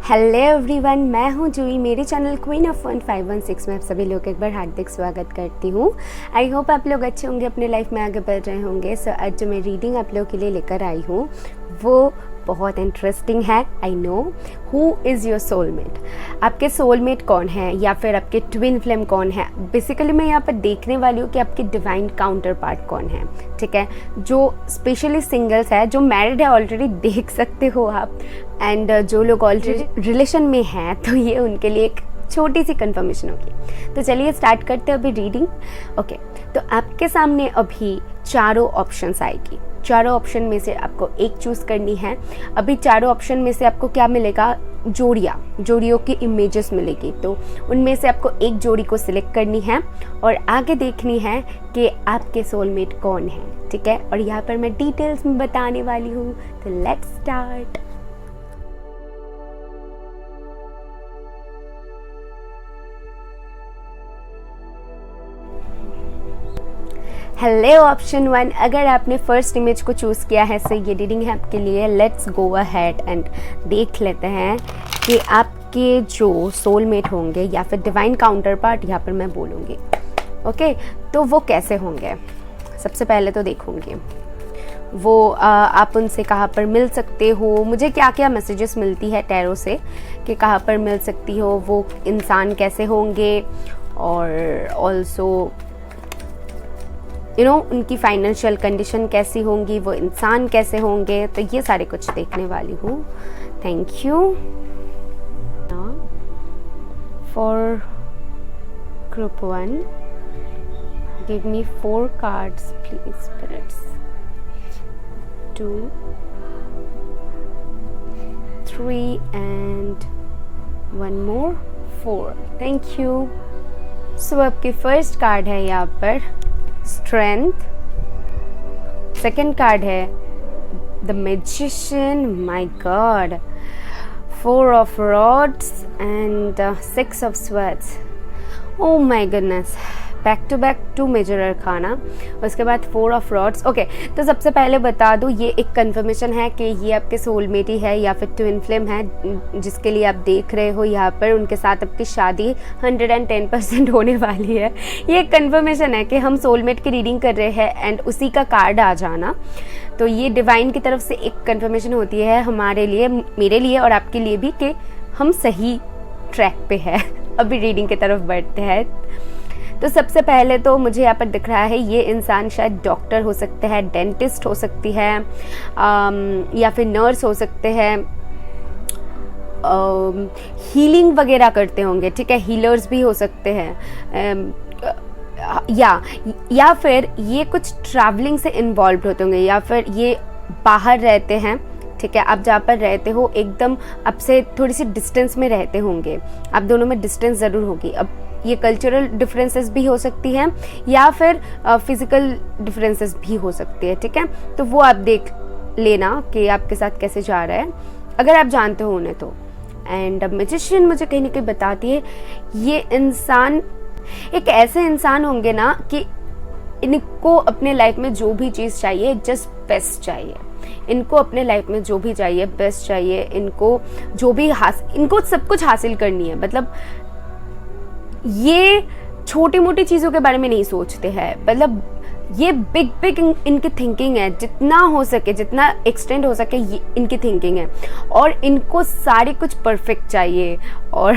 Hello everyone, मैं हूं जूही। मेरे चैनल क्वीन ऑफ 1516 में आप सभी लोग एक बार हार्दिक स्वागत करती हूं। आई होप आप लोग अच्छे होंगे, अपने लाइफ में आगे बढ़ रहे होंगे। सो आज जो मैं रीडिंग आप लोगों के लिए लेकर आई हूं वो बहुत इंटरेस्टिंग है। I know who is your soulmate. आपके सोलमेट कौन है या फिर आपके ट्विन फ्लेम कौन है। बेसिकली मैं यहाँ पर देखने वाली हूँ कि आपके डिवाइन काउंटर पार्ट कौन है। ठीक है, जो स्पेशली सिंगल्स है, जो मैरिड है ऑलरेडी देख सकते हो आप, एंड जो लोग ऑलरेडी रिलेशन में हैं तो ये उनके लिए एक छोटी सी कंफर्मेशन होगी। तो चलिए स्टार्ट करते हैं अभी रीडिंग। ओके, तो आपके सामने अभी चारों ऑप्शंस आएगी। चारों ऑप्शन में से आपको एक चूज़ करनी है। अभी चारों ऑप्शन में से आपको क्या मिलेगा? जोड़ियों की इमेजेस मिलेगी। तो उनमें से आपको एक जोड़ी को सिलेक्ट करनी है और आगे देखनी है कि आपके सोलमेट कौन है। ठीक है, और यहाँ पर मैं डिटेल्स में बताने वाली हूँ। तो लेट्स स्टार्ट। हेलो ऑप्शन 1, अगर आपने फर्स्ट इमेज को चूज़ किया है, सो ये रीडिंग है आपके लिए। लेट्स गो अहेड एंड देख लेते हैं कि आपके जो सोलमेट होंगे या फिर डिवाइन काउंटर पार्ट, यहाँ पर मैं बोलूँगी। ओके, तो वो कैसे होंगे? सबसे पहले तो देखूँगी वो आप उनसे कहाँ पर मिल सकते हो। मुझे क्या क्या मैसेजेस मिलती है टैरो से कि कहाँ पर मिल सकती हो, वो इंसान कैसे होंगे, और ऑल्सो उनकी फाइनेंशियल कंडीशन कैसी होंगी, वो इंसान कैसे होंगे। तो ये सारे कुछ देखने वाली हूँ। Thank you for group 1। Give me 4 cards please spirits. 2, 3 and 1 more 4। Thank you. So आपकी फर्स्ट कार्ड है यहाँ पर स्ट्रेंथ। सेकेंड कार्ड है the magician. My god, 4 of rods and 6 of swords. Oh my goodness, back to back 2 major arcana, उसके बाद 4 of rods. Okay, तो सबसे पहले बता दूँ, ये एक कंफर्मेशन है कि ये आपके सोलमेट ही है या फिर ट्विन फ्लेम है जिसके लिए आप देख रहे हो यहाँ पर। उनके साथ आपकी शादी 110% होने वाली है। ये एक कंफर्मेशन है कि हम सोलमेट की रीडिंग कर रहे हैं एंड उसी का कार्ड आ जाना। तो ये डिवाइन की तरफ से एक कंफर्मेशन होती है हमारे लिए, मेरे लिए और आपके लिए भी, कि हम सही ट्रैक पे है। अभी रीडिंग की तरफ बढ़ते हैं। तो सबसे पहले तो मुझे यहाँ पर दिख रहा है ये इंसान शायद डॉक्टर हो सकते हैं, डेंटिस्ट हो सकती है, या फिर नर्स हो सकते हैं, हीलिंग वगैरह करते होंगे। ठीक है, हीलर्स भी हो सकते हैं, या फिर ये कुछ ट्रैवलिंग से इन्वॉल्व होते होंगे, या फिर ये बाहर रहते हैं। ठीक है, आप जहाँ पर रहते हो एकदम आपसे थोड़ी सी डिस्टेंस में रहते होंगे। आप दोनों में डिस्टेंस ज़रूर होगी। अब ये कल्चरल डिफरेंसेस भी हो सकती हैं या फिर फिजिकल डिफरेंसेस भी हो सकती है। ठीक है, तो वो आप देख लेना कि आपके साथ कैसे जा रहा है, अगर आप जानते हो उन्हें तो। एंड मैजिशियन मुझे कहीं ना कहीं बताती है ये इंसान एक ऐसे इंसान होंगे ना कि इनको अपने लाइफ में जो भी चीज़ चाहिए, जस्ट बेस्ट चाहिए। इनको अपने लाइफ में जो भी चाहिए, बेस्ट चाहिए। इनको जो भी इनको सब कुछ हासिल करनी है। मतलब ये छोटी मोटी चीज़ों के बारे में नहीं सोचते हैं, मतलब ये बिग बिग इनकी थिंकिंग है। जितना हो सके, जितना एक्सटेंड हो सके, ये इनकी थिंकिंग है। और इनको सारी कुछ परफेक्ट चाहिए। और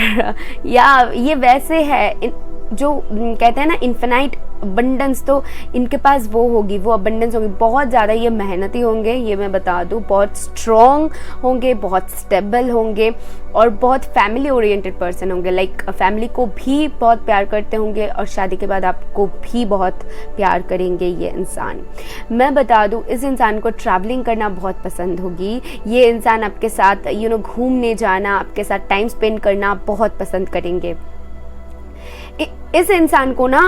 या ये वैसे है जो कहते हैं ना इन्फिनाइट अबंडेंस, तो इनके पास वो होगी, वो अबंडेंस होगी बहुत ज़्यादा। ये मेहनती होंगे, ये मैं बता दूँ, बहुत स्ट्रॉन्ग होंगे, बहुत स्टेबल होंगे और बहुत फैमिली ओरिएंटेड पर्सन होंगे। लाइक फैमिली को भी बहुत प्यार करते होंगे और शादी के बाद आपको भी बहुत प्यार करेंगे ये इंसान। मैं बता दूँ, इस इंसान को ट्रैवलिंग करना बहुत पसंद होगी। ये इंसान आपके साथ घूमने जाना, आपके साथ टाइम स्पेंड करना बहुत पसंद करेंगे। इस इंसान को ना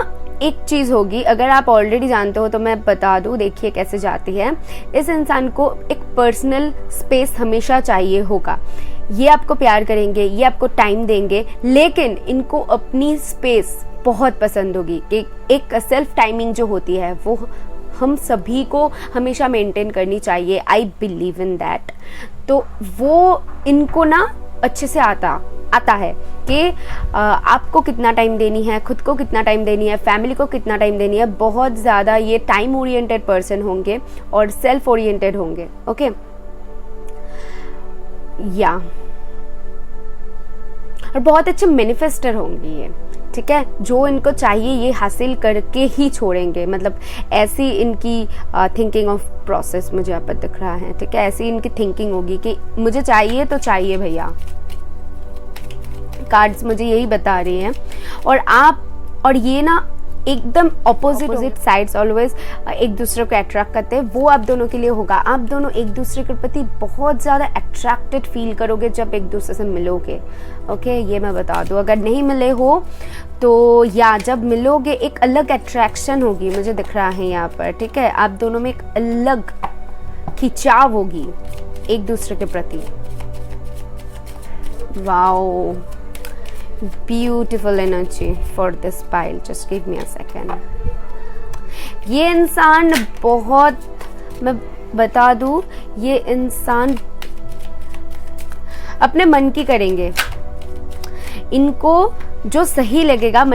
एक चीज़ होगी, अगर आप ऑलरेडी जानते हो तो मैं बता दूँ, देखिए कैसे जाती है। इस इंसान को एक पर्सनल स्पेस हमेशा चाहिए होगा। ये आपको प्यार करेंगे, ये आपको टाइम देंगे, लेकिन इनको अपनी स्पेस बहुत पसंद होगी। कि एक सेल्फ टाइमिंग जो होती है वो हम सभी को हमेशा मेंटेन करनी चाहिए। I believe in that. तो वो इनको ना अच्छे से आता है कि आपको कितना टाइम देनी है, खुद को कितना टाइम देनी है, फैमिली को कितना टाइम देनी है। बहुत ज़्यादा ये टाइम ओरिएंटेड पर्सन होंगे और सेल्फ ओरिएंटेड होंगे। ओके या और बहुत अच्छे मैनिफेस्टर होंगे ये, ठीक है। जो इनको चाहिए ये हासिल करके ही छोड़ेंगे, मतलब ऐसी इनकी थिंकिंग ऑफ प्रोसेस मुझे यहाँ पर दिख रहा है, ठीक है। ऐसी इनकी थिंकिंग होगी कि मुझे चाहिए तो चाहिए भैया। कार्ड्स मुझे यही बता रही हैं। और ये ना एकदम ऑपोजिट साइड्स ऑलवेज एक दूसरे को अट्रैक्ट करते हैं, वो आप दोनों के लिए होगा। आप दोनों एक दूसरे के प्रति बहुत ज़्यादा अट्रैक्टेड फील करोगे जब एक दूसरे से मिलोगे। ओके ये मैं बता दूँ, अगर नहीं मिले हो तो या जब मिलोगे एक अलग अट्रैक्शन होगी, मुझे दिख रहा है यहाँ पर, ठीक है। आप दोनों में एक अलग खिंचाव होगी एक दूसरे के प्रति। Wow, beautiful energy for this pile, just give me a second। ये इंसान बहुत, मैं बता दूं, ये इंसान अपने मन की करेंगे। इनको जो सही लगेगा,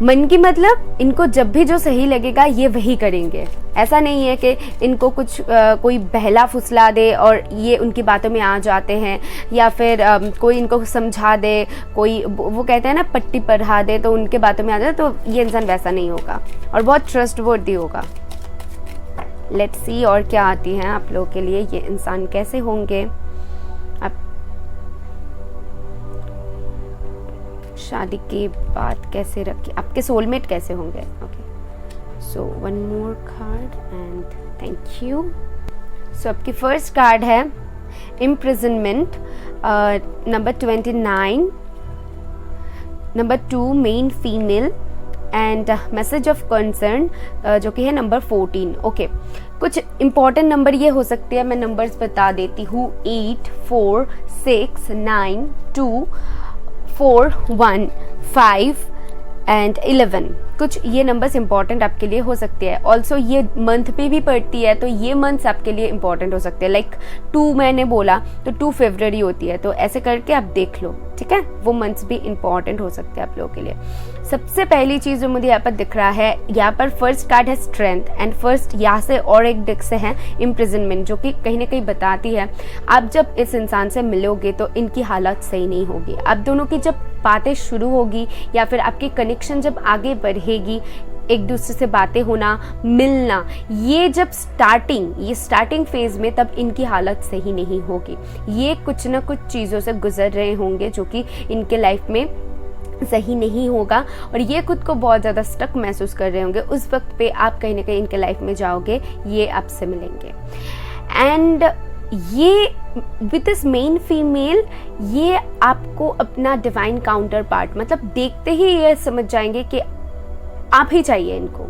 मन की मतलब इनको जब भी जो सही लगेगा ये वही करेंगे। ऐसा नहीं है कि इनको कुछ कोई बहला फुसला दे और ये उनकी बातों में आ जाते हैं, या फिर कोई इनको समझा दे, कोई वो कहते हैं ना पट्टी पढ़ा दे तो उनके बातों में आ जाए, तो ये इंसान वैसा नहीं होगा और बहुत ट्रस्टवर्दी होगा। लेट्स सी और क्या आती हैं आप लोगों के लिए, ये इंसान कैसे होंगे, शादी के बाद कैसे रखे, आपके सोलमेट कैसे होंगे। Okay so one more card and thank you. So आपकी फर्स्ट कार्ड है imprisonment, number 29, number 2 men female and message of concern जो कि है नंबर 14। ओके कुछ इंपॉर्टेंट नंबर ये हो सकते हैं, मैं नंबर्स बता देती हूँ। 8, 4, 6, 9, 2, 4, 1, 5 एंड 11। कुछ ये नंबर्स इंपॉर्टेंट आपके लिए हो सकते हैं। ऑल्सो ये मंथ पे भी पड़ती है, तो ये मंथ्स आपके लिए इंपॉर्टेंट हो सकते हैं। लाइक 2 मैंने बोला तो 2 फरवरी होती है, तो ऐसे करके आप देख लो, ठीक है। वो मंथ्स भी इंपॉर्टेंट हो सकते हैं आप लोगों के लिए। सबसे पहली चीज जो मुझे यहाँ पर दिख रहा है, यहाँ पर फर्स्ट कार्ड है स्ट्रेंथ एंड फर्स्ट यहाँ से और एक डिक से है इम्प्रिजनमेंट, जो कि कहीं ना कहीं बताती है आप जब इस इंसान से मिलोगे तो इनकी हालत सही नहीं होगी। आप दोनों की जब बातें शुरू होगी या फिर आपकी कनेक्शन जब आगे बढ़ेगी, एक दूसरे से बातें होना, मिलना, ये जब स्टार्टिंग फेज में, तब इनकी हालत सही नहीं होगी। ये कुछ ना कुछ चीज़ों से गुजर रहे होंगे जो कि इनके लाइफ में सही नहीं होगा और ये खुद को बहुत ज़्यादा स्टक महसूस कर रहे होंगे। उस वक्त पे आप कहीं ना कहीं इनके लाइफ में जाओगे, ये आपसे मिलेंगे। एंड ये विद दिस मेन फीमेल, ये आपको अपना डिवाइन काउंटर पार्ट, मतलब देखते ही ये समझ जाएंगे कि आप ही चाहिए इनको।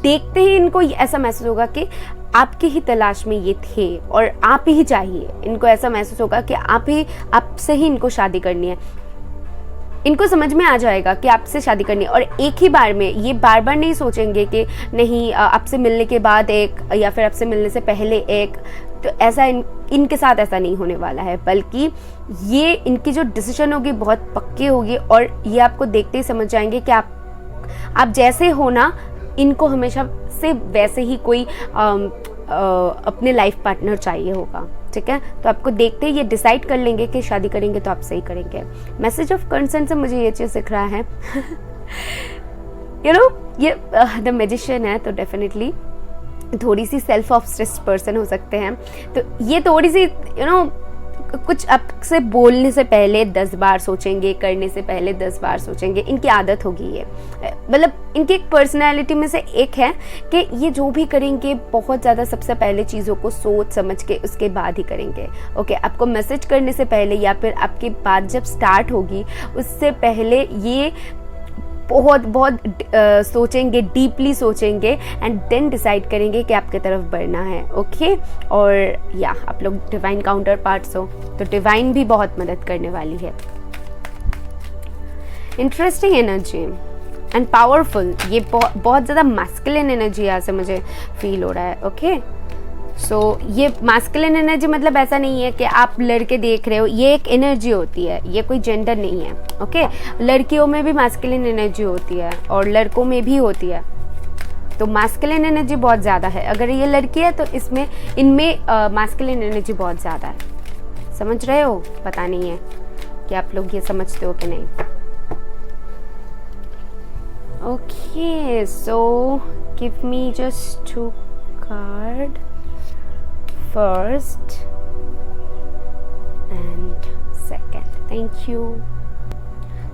देखते ही इनको ऐसा महसूस होगा कि आपकी ही तलाश में ये थे और आप ही चाहिए। इनको ऐसा महसूस होगा कि आपसे ही इनको शादी करनी है। इनको समझ में आ जाएगा कि आपसे शादी करनी है और एक ही बार में, ये बार बार नहीं सोचेंगे कि नहीं आपसे मिलने के बाद एक या फिर आपसे मिलने से पहले एक। तो ऐसा इनके साथ ऐसा नहीं होने वाला है, बल्कि ये इनकी जो डिसीजन होगी बहुत पक्की होगी और ये आपको देखते ही समझ जाएंगे कि आप जैसे हो ना, इनको हमेशा से वैसे ही कोई अपने लाइफ पार्टनर चाहिए होगा, ठीक है। तो आपको देखते ही ये डिसाइड कर लेंगे कि शादी करेंगे तो आप सही करेंगे। मैसेज ऑफ कंसर्न से मुझे ये चीज़ दिख रहा है ये द मैजिशियन है, तो डेफिनेटली थोड़ी सी सेल्फ ऑब्सेस्ड पर्सन हो सकते हैं। तो ये थोड़ी सी कुछ आपसे बोलने से पहले 10 बार सोचेंगे, करने से पहले 10 बार सोचेंगे। इनकी आदत होगी ये, मतलब इनकी एक पर्सनैलिटी में से एक है कि ये जो भी करेंगे बहुत ज़्यादा सबसे पहले चीज़ों को सोच समझ के उसके बाद ही करेंगे। ओके, आपको मैसेज करने से पहले या फिर आपकी बात जब स्टार्ट होगी उससे पहले ये बहुत सोचेंगे, डीपली सोचेंगे एंड देन डिसाइड करेंगे कि आपके तरफ बढ़ना है। ओके, और या आप लोग डिवाइन काउंटर पार्ट्स हो तो डिवाइन भी बहुत मदद करने वाली है। इंटरेस्टिंग एनर्जी एंड पावरफुल, ये बहुत ज़्यादा मैस्कुलिन एनर्जी यहाँ से मुझे फील हो रहा है। ओके, ये मास्कुलिन एनर्जी मतलब ऐसा नहीं है कि आप लड़के देख रहे हो, ये एक एनर्जी होती है, ये कोई जेंडर नहीं है। ओके, लड़कियों में भी मास्कुलिन एनर्जी होती है और लड़कों में भी होती है। तो मास्कुलिन एनर्जी बहुत ज़्यादा है। अगर ये लड़की है तो इनमें मास्कुलिन एनर्जी बहुत ज़्यादा है। समझ रहे हो? पता नहीं है कि आप लोग ये समझते हो कि नहीं। Okay, so give me just 2 card, first and second. Thank you.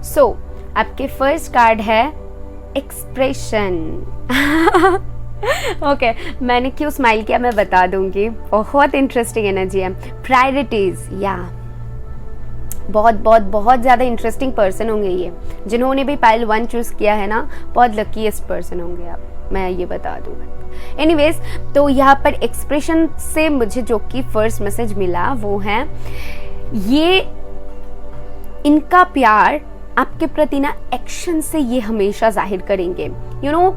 So आपके फर्स्ट कार्ड है एक्सप्रेशन। ओके, मैंने क्यों स्माइल किया मैं बता दूंगी, बहुत इंटरेस्टिंग एनर्जी है। प्रायोरिटीज, या बहुत बहुत बहुत ज़्यादा इंटरेस्टिंग पर्सन होंगे ये। जिन्होंने भी पाइल 1 चूज़ किया है ना, बहुत लकीएस्ट पर्सन होंगे आप, मैं ये बता दूँ। एनीवेज, तो यहाँ पर एक्सप्रेशन से मुझे जो कि फर्स्ट मैसेज मिला वो है, ये इनका प्यार आपके प्रति ना एक्शन से ये हमेशा जाहिर करेंगे। यू नो,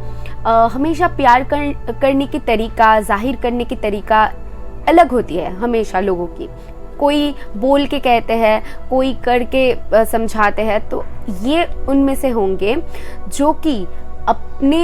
हमेशा प्यार करने की तरीका, जाहिर करने की तरीका अलग होती है हमेशा लोगों की। कोई बोल के कहते हैं, कोई करके समझाते हैं। तो ये उनमें से होंगे जो कि अपने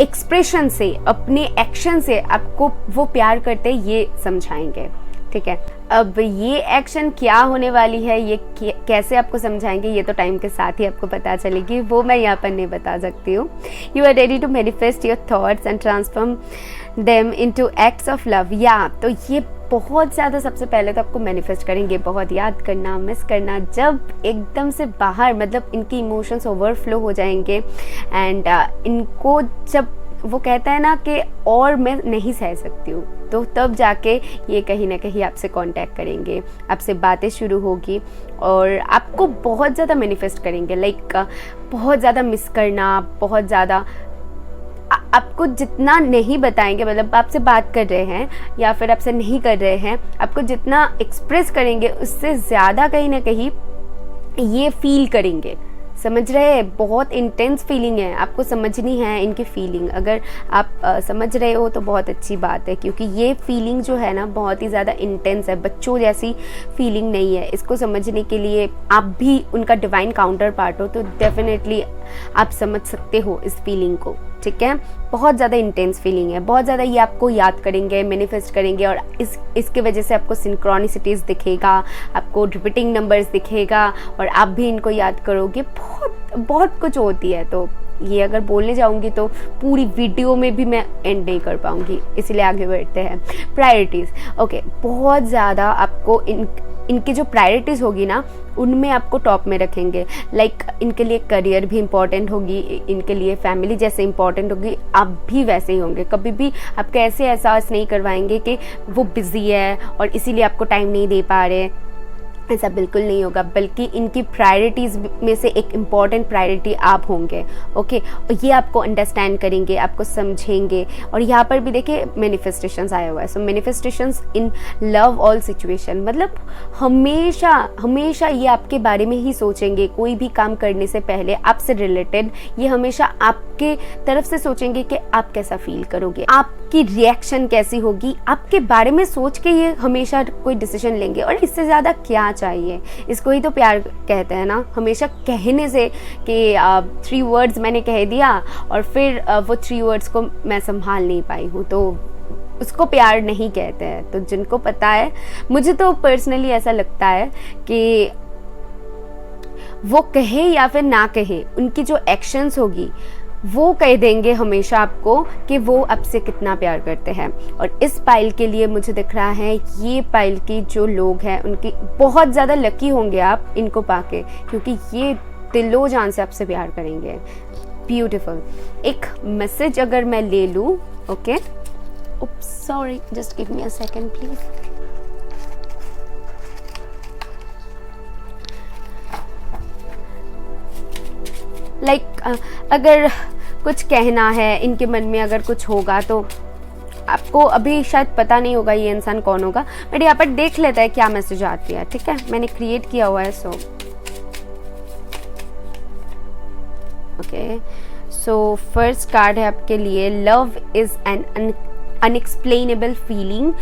एक्सप्रेशन से, अपने एक्शन से आपको वो प्यार करते ये समझाएंगे। ठीक है, अब ये एक्शन क्या होने वाली है, ये कैसे आपको समझाएंगे, ये तो टाइम के साथ ही आपको पता चलेगी, वो मैं यहाँ पर नहीं बता सकती हूँ। You are ready to manifest your thoughts and transform them into acts of love. या तो ये बहुत ज़्यादा, सबसे पहले तो आपको मैनिफेस्ट करेंगे, बहुत याद करना, मिस करना, जब एकदम से बाहर, मतलब इनके इमोशंस ओवरफ्लो हो जाएंगे एंड इनको जब वो कहता है ना कि और मैं नहीं सह सकती हूँ, तो तब जाके ये कहीं ना कहीं आपसे कांटेक्ट करेंगे, आपसे बातें शुरू होगी और आपको बहुत ज़्यादा मैनिफेस्ट करेंगे। लाइक बहुत ज़्यादा मिस करना, बहुत ज़्यादा आपको जितना नहीं बताएंगे, मतलब आपसे बात कर रहे हैं या फिर आपसे नहीं कर रहे हैं, आपको जितना एक्सप्रेस करेंगे उससे ज़्यादा कहीं ना कहीं ये फील करेंगे। समझ रहे हैं? बहुत इंटेंस फीलिंग है, आपको समझनी है इनकी फीलिंग। अगर आप समझ रहे हो तो बहुत अच्छी बात है, क्योंकि ये फीलिंग जो है ना बहुत ही ज़्यादा इंटेंस है, बच्चों जैसी फीलिंग नहीं है। इसको समझने के लिए आप भी उनका डिवाइन काउंटर पार्ट हो, तो डेफिनेटली आप समझ सकते हो इस फीलिंग को। ठीक है, बहुत ज़्यादा इंटेंस फीलिंग है, बहुत ज़्यादा ये आपको याद करेंगे, मैनिफेस्ट करेंगे और इसके वजह से आपको सिंक्रोनिसिटीज़ दिखेगा, आपको रिपीटिंग नंबर्स दिखेगा और आप भी इनको याद करोगे। बहुत बहुत कुछ होती है, तो ये अगर बोलने जाऊंगी तो पूरी वीडियो में भी मैं एंड नहीं कर पाऊंगी, इसीलिए आगे बढ़ते हैं। प्रायोरिटीज़, ओके, बहुत ज़्यादा आपको इनकी जो प्रायोरिटीज़ होगी ना उनमें आपको टॉप में रखेंगे। लाइक इनके लिए करियर भी इम्पॉर्टेंट होगी, इनके लिए फैमिली जैसे इम्पॉर्टेंट होगी, आप भी वैसे ही होंगे। कभी भी आपको ऐसे एहसास नहीं करवाएंगे कि वो बिज़ी है और इसीलिए आपको टाइम नहीं दे पा रहे, ऐसा बिल्कुल नहीं होगा, बल्कि इनकी प्रायोरिटीज़ में से एक इम्पॉर्टेंट प्रायोरिटी आप होंगे। ओके, ये आपको अंडरस्टैंड करेंगे, आपको समझेंगे। और यहाँ पर भी देखिए मैनिफेस्टेशंस आया हुआ है। So manifestations in love all situation, मतलब हमेशा हमेशा ये आपके बारे में ही सोचेंगे। कोई भी काम करने से पहले आपसे रिलेटेड ये हमेशा आपके तरफ से सोचेंगे कि आप कैसा फील करोगे, आपकी रिएक्शन कैसी होगी, आपके बारे में सोच के ये हमेशा कोई डिसीजन लेंगे। और इससे ज़्यादा क्या चाहिए, इसको ही तो प्यार कहते हैं ना। हमेशा कहने से कि 3 वर्ड्स मैंने कह दिया और फिर वो 3 वर्ड्स को मैं संभाल नहीं पाई हूँ, तो उसको प्यार नहीं कहते हैं। तो जिनको पता है, मुझे तो पर्सनली ऐसा लगता है कि वो कहे या फिर ना कहे, उनकी जो एक्शंस होगी वो कह देंगे हमेशा आपको कि वो आपसे कितना प्यार करते हैं। और इस पाइल के लिए मुझे दिख रहा है, ये पाइल की जो लोग हैं उनकी बहुत ज़्यादा लकी होंगे आप इनको पाके, क्योंकि ये दिलो जान से आपसे प्यार करेंगे। ब्यूटीफुल। एक मैसेज अगर मैं ले लूँ, okay, sorry, just give me a second please. अगर कुछ कहना है इनके मन में, अगर कुछ होगा तो आपको अभी शायद पता नहीं होगा ये इंसान कौन होगा, बट यहाँ पर देख लेता है क्या मैसेज आती है। ठीक है, मैंने क्रिएट किया हुआ है। सो फर्स्ट कार्ड है आपके लिए, love is an unexplainable feeling.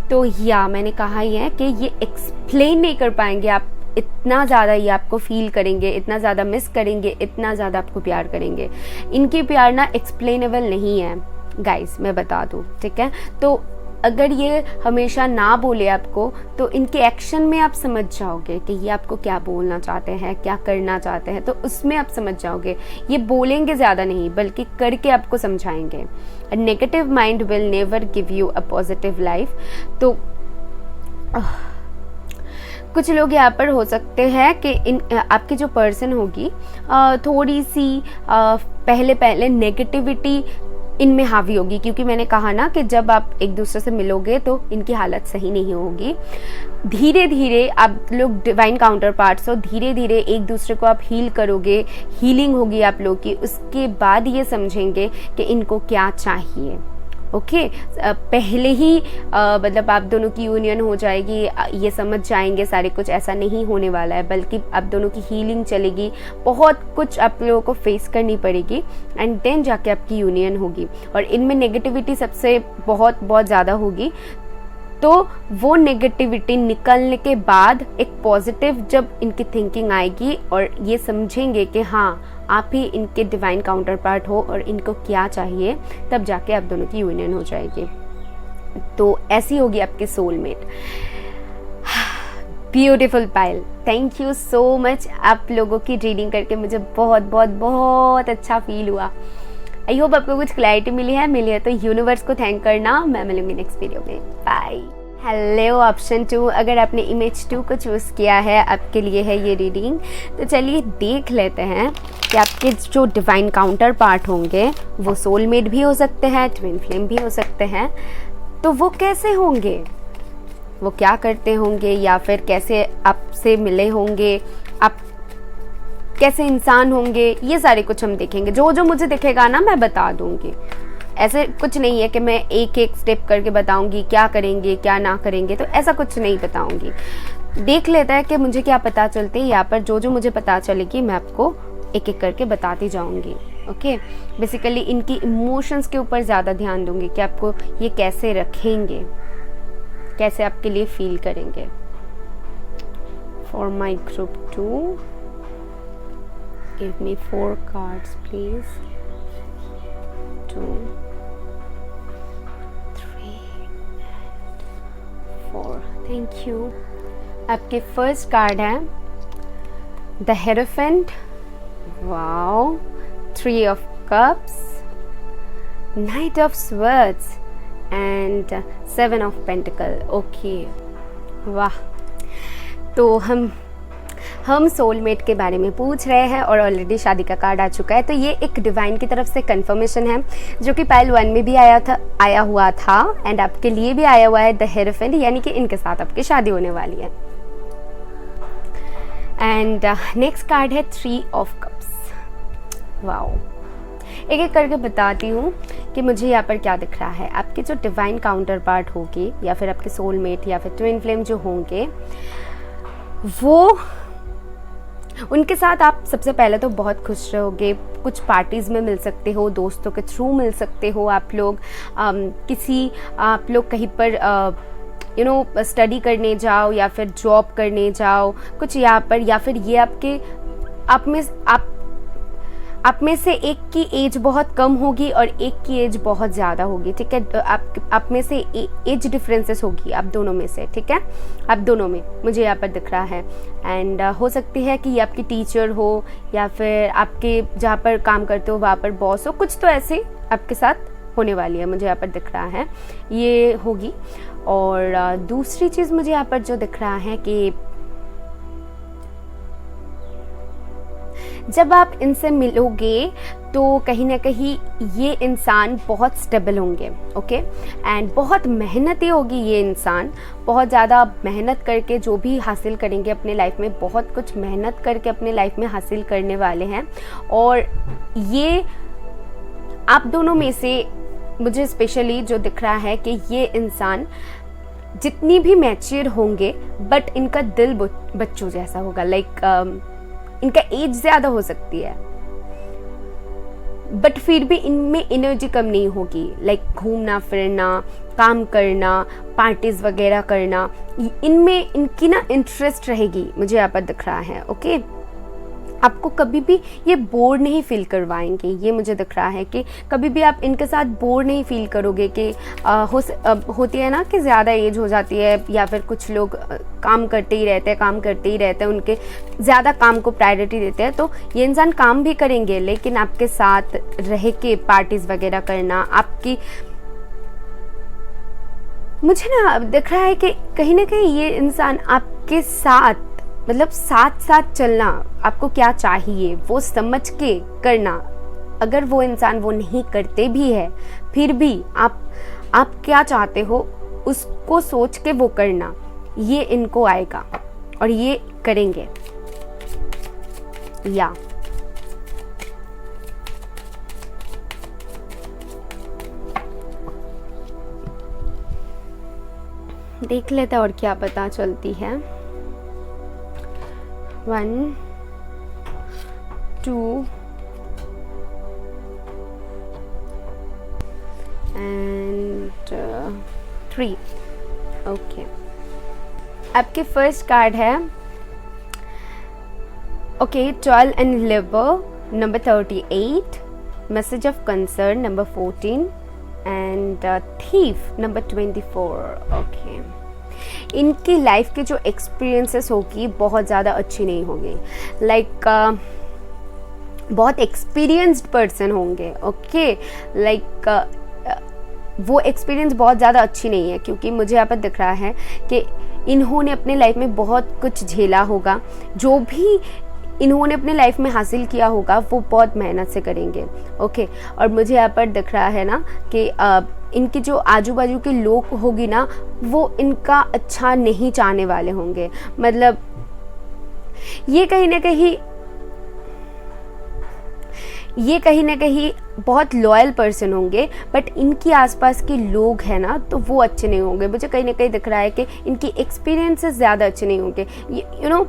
तो या मैंने कहा ही है कि ये एक्सप्लेन नहीं कर पाएंगे आप, इतना ज़्यादा ये आपको फील करेंगे, इतना ज़्यादा मिस करेंगे, इतना ज़्यादा आपको प्यार करेंगे। इनकी प्यार ना एक्सप्लेनेबल नहीं है गाइस, मैं बता दूँ, ठीक है। तो अगर ये हमेशा ना बोले आपको, तो इनके एक्शन में आप समझ जाओगे कि ये आपको क्या बोलना चाहते हैं, क्या करना चाहते हैं, तो उसमें आप समझ जाओगे। ये बोलेंगे ज़्यादा नहीं, बल्कि करके आपको समझाएंगे। A negative mind will never give you a positive life. तो कुछ लोग यहाँ पर हो सकते हैं कि आपकी जो पर्सन होगी थोड़ी सी पहले नेगेटिविटी इनमें हावी होगी, क्योंकि मैंने कहा ना कि जब आप एक दूसरे से मिलोगे तो इनकी हालत सही नहीं होगी। धीरे धीरे आप लोग डिवाइन काउंटर पार्ट्स हो, धीरे धीरे एक दूसरे को आप हील करोगे, हीलिंग होगी आप लोग की। उसके बाद ये समझेंगे कि इनको क्या चाहिए। ओके पहले ही मतलब आप दोनों की यूनियन हो जाएगी, ये समझ जाएंगे सारे कुछ, ऐसा नहीं होने वाला है, बल्कि आप दोनों की हीलिंग चलेगी। बहुत कुछ आप लोगों को फेस करनी पड़ेगी एंड देन जाके आपकी यूनियन होगी। और इनमें नेगेटिविटी सबसे बहुत ज़्यादा होगी। तो वो नेगेटिविटी निकलने के बाद एक पॉजिटिव जब इनकी थिंकिंग आएगी और ये समझेंगे कि हाँ आप ही इनके डिवाइन काउंटर पार्ट हो और इनको क्या चाहिए, तब जाके आप दोनों की यूनियन हो जाएगी। तो ऐसी होगी आपकी soulmate. Beautiful Payal, thank you so much. आप लोगों की रीडिंग करके मुझे बहुत बहुत बहुत अच्छा फील हुआ। आई होप आपको कुछ क्लैरिटी मिली है तो यूनिवर्स को थैंक करना। मैं मिलूंगी नेक्स्ट वीडियो में, बाय। हेलो ऑप्शन 2, अगर आपने इमेज 2 को चूज़ किया है, आपके लिए है ये रीडिंग। तो चलिए देख लेते हैं कि आपके जो डिवाइन काउंटर पार्ट होंगे वो सोलमेट भी हो सकते हैं, ट्विन फ्लेम भी हो सकते हैं। तो वो कैसे होंगे, वो क्या करते होंगे, या फिर कैसे आपसे मिले होंगे, आप कैसे इंसान होंगे, ये सारे कुछ हम देखेंगे। जो जो मुझे दिखेगा ना मैं बता दूंगी। ऐसे कुछ नहीं है कि मैं एक एक स्टेप करके बताऊंगी क्या करेंगे क्या ना करेंगे, तो ऐसा कुछ नहीं बताऊंगी। देख लेता है कि मुझे क्या पता चलते हैं। यहाँ पर जो जो मुझे पता चलेगी मैं आपको एक एक करके बताती जाऊंगी। ओके बेसिकली इनकी इमोशंस के ऊपर ज़्यादा ध्यान दूंगी कि आपको ये कैसे रखेंगे, कैसे आपके लिए फील करेंगे। For my group 2 give me 4 cards please. 2 3 and 4, thank you। आपके फर्स्ट कार्ड है the hierophant, wow, 3 of cups, Knight of Swords and 7 of Pentacle। Okay वाह, तो हम सोलमेट के बारे में पूछ रहे हैं और ऑलरेडी शादी का कार्ड आ चुका है। तो ये एक डिवाइन की तरफ से कंफर्मेशन है, जो कि पाइल 1 में भी आया हुआ था एंड आपके लिए भी आया हुआ है द हेरोफेंट, यानी कि इनके साथ आपकी शादी होने वाली है। एंड नेक्स्ट कार्ड है 3 of Cups। वाओ, एक एक करके बताती हूँ कि मुझे यहाँ पर क्या दिख रहा है। आपके जो डिवाइन काउंटर पार्ट होगी या फिर आपके सोलमेट या फिर ट्विन फ्लेम जो होंगे, वो उनके साथ आप सबसे पहले तो बहुत खुश रहोगे। कुछ पार्टीज़ में मिल सकते हो, दोस्तों के थ्रू मिल सकते हो आप लोग, आप लोग कहीं पर स्टडी करने जाओ या फिर जॉब करने जाओ कुछ यहाँ पर, या फिर ये आप में से एक की एज बहुत कम होगी और एक की एज बहुत ज़्यादा होगी, ठीक है। आप में से एज डिफरेंसेस होगी आप दोनों में से, ठीक है, आप दोनों में मुझे यहाँ पर दिख रहा है। एंड हो सकती है कि ये आपकी टीचर हो या फिर आपके जहाँ पर काम करते हो वहाँ पर बॉस हो, कुछ तो ऐसे आपके साथ होने वाली है, मुझे यहाँ पर दिख रहा है ये होगी। और दूसरी चीज़ मुझे यहाँ पर जो दिख रहा है कि जब आप इनसे मिलोगे तो कहीं ना कहीं ये इंसान बहुत स्टेबल होंगे, ओके, एंड बहुत मेहनती होगी ये इंसान, बहुत ज़्यादा मेहनत करके जो भी हासिल करेंगे अपने लाइफ में, बहुत कुछ मेहनत करके अपने लाइफ में हासिल करने वाले हैं। और ये आप दोनों में से मुझे स्पेशली जो दिख रहा है कि ये इंसान जितनी भी मैच्योर होंगे बट इनका दिल बच्चों जैसा होगा, लाइक इनका एज ज़्यादा हो सकती है बट फिर भी इनमें एनर्जी कम नहीं होगी, लाइक घूमना फिरना, काम करना, पार्टीज वगैरह करना, इनमें इनकी ना इंटरेस्ट रहेगी, मुझे यहाँ पर दिख रहा है। ओके, आपको कभी भी ये बोर नहीं फील करवाएंगे, ये मुझे दिख रहा है कि कभी भी आप इनके साथ बोर नहीं फील करोगे कि होती है ना कि ज़्यादा एज हो जाती है या फिर कुछ लोग काम करते ही रहते हैं, उनके ज़्यादा काम को प्रायोरिटी देते हैं, तो ये इंसान काम भी करेंगे लेकिन आपके साथ रह के पार्टीज़ वगैरह करना, आपकी मुझे ना दिख रहा है कि कहीं ना कहीं ये इंसान आपके साथ मतलब साथ साथ चलना, आपको क्या चाहिए वो समझ के करना। अगर वो इंसान वो नहीं करते भी है फिर भी आप क्या चाहते हो उसको सोच के वो करना, ये इनको आएगा और ये करेंगे। या देख लेते हैं और क्या पता चलती है। 1 2 and 3। ओके, आपके फर्स्ट कार्ड है okay 12 and liver number 38, message of concern number 14 and thief number 24। Okay, इनकी लाइफ के जो एक्सपीरियंसेस होगी बहुत ज़्यादा अच्छी नहीं होंगी, लाइक बहुत एक्सपीरियंस्ड पर्सन होंगे। ओके, लाइक वो एक्सपीरियंस बहुत ज़्यादा अच्छी नहीं है, क्योंकि मुझे यहाँ पर दिख रहा है कि इन्होंने अपने लाइफ में बहुत कुछ झेला होगा, जो भी इन्होंने अपने लाइफ में हासिल किया होगा वो बहुत मेहनत से करेंगे। ओके, और मुझे यहाँ पर दिख रहा है ना कि इनके जो आजू बाजू के लोग होगी ना वो इनका अच्छा नहीं चाहने वाले होंगे, मतलब ये कहीं ना कहीं बहुत लॉयल पर्सन होंगे, बट इनकी आसपास के लोग हैं ना तो वो अच्छे नहीं होंगे। मुझे कहीं ना कहीं दिख रहा है कि इनकी एक्सपीरियंसेस ज़्यादा अच्छे नहीं होंगे, यू नो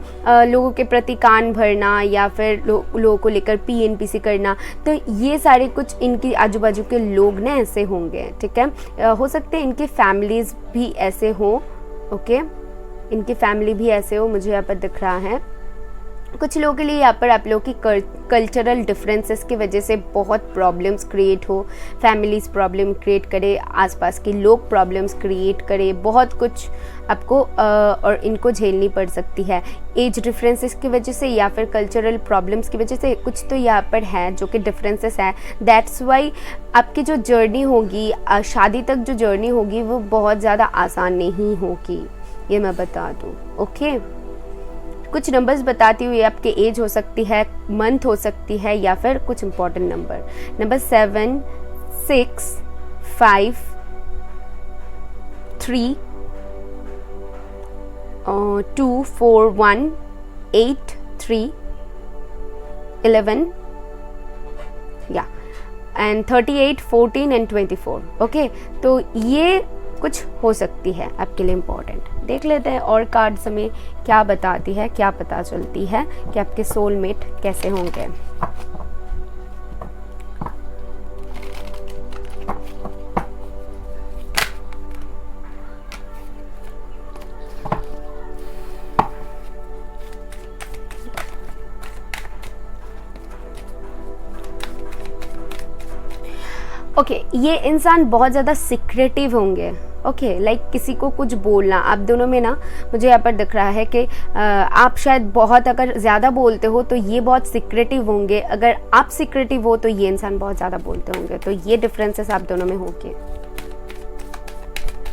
लोगों के प्रति कान भरना या फिर लोगों को लेकर PNPC करना, तो ये सारे कुछ इनकी आजू बाजू के लोग ना ऐसे होंगे। ठीक है, हो सकते हैं इनकी फैमिलीज भी ऐसे हो। ओके, इनकी फैमिली भी ऐसे हो, मुझे यहाँ पर दिख रहा है। कुछ लोगों के लिए यहाँ पर आप लोगों की कल्चरल डिफरेंसेस की वजह से बहुत प्रॉब्लम्स क्रिएट हो, फैमिलीज प्रॉब्लम क्रिएट करे, आसपास के लोग प्रॉब्लम्स क्रिएट करे, बहुत कुछ आपको और इनको झेलनी पड़ सकती है एज डिफरेंसेस की वजह से या फिर कल्चरल प्रॉब्लम्स की वजह से। कुछ तो यहाँ पर है जो कि डिफरेंसेस हैं, दैट्स वाई आपकी जो जर्नी होगी शादी तक जो जर्नी होगी वो बहुत ज़्यादा आसान नहीं होगी, ये मैं बता दूँ। ओके, कुछ नंबर्स बताती हुई आपके एज हो सकती है, मंथ हो सकती है या फिर कुछ इंपॉर्टेंट नंबर 7 6 5 3 2 4 1 8 3 11 या एंड 38 14 एंड 24। ओके, तो ये कुछ हो सकती है आपके लिए इम्पोर्टेंट। देख लेते हैं और कार्ड्स हमें क्या बताती है, क्या पता चलती है कि आपके सोलमेट कैसे होंगे। ओके, ये इंसान बहुत ज़्यादा सिक्रेटिव होंगे। ओके, लाइक किसी को कुछ बोलना, आप दोनों में ना मुझे यहाँ पर दिख रहा है कि आप शायद बहुत अगर ज़्यादा बोलते हो तो ये बहुत सिक्रेटिव होंगे, अगर आप सिक्रेटिव हो तो ये इंसान बहुत ज़्यादा बोलते होंगे। तो ये डिफरेंसेस आप दोनों में होंगे।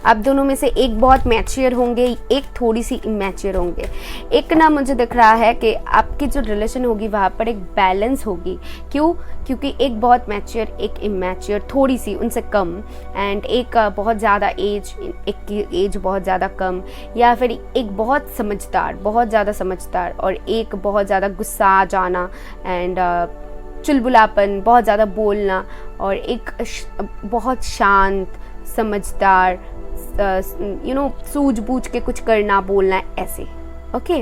आप दोनों में से एक बहुत मैच्योर होंगे, एक थोड़ी सी इमैच्योर होंगे। एक ना मुझे दिख रहा है कि आपकी जो रिलेशन होगी वहाँ पर एक बैलेंस होगी। क्यों? क्योंकि एक बहुत मैच्योर, एक इमैच्योर थोड़ी सी उनसे कम, एंड एक बहुत ज़्यादा एज, एक की एज बहुत ज़्यादा कम, या फिर एक बहुत समझदार, बहुत ज़्यादा समझदार, और एक बहुत ज़्यादा गुस्सा आ जाना एंड चुलबुलापन, बहुत ज़्यादा बोलना, और एक बहुत शांत समझदार, सूझबूझ के कुछ करना बोलना, ऐसे। ओके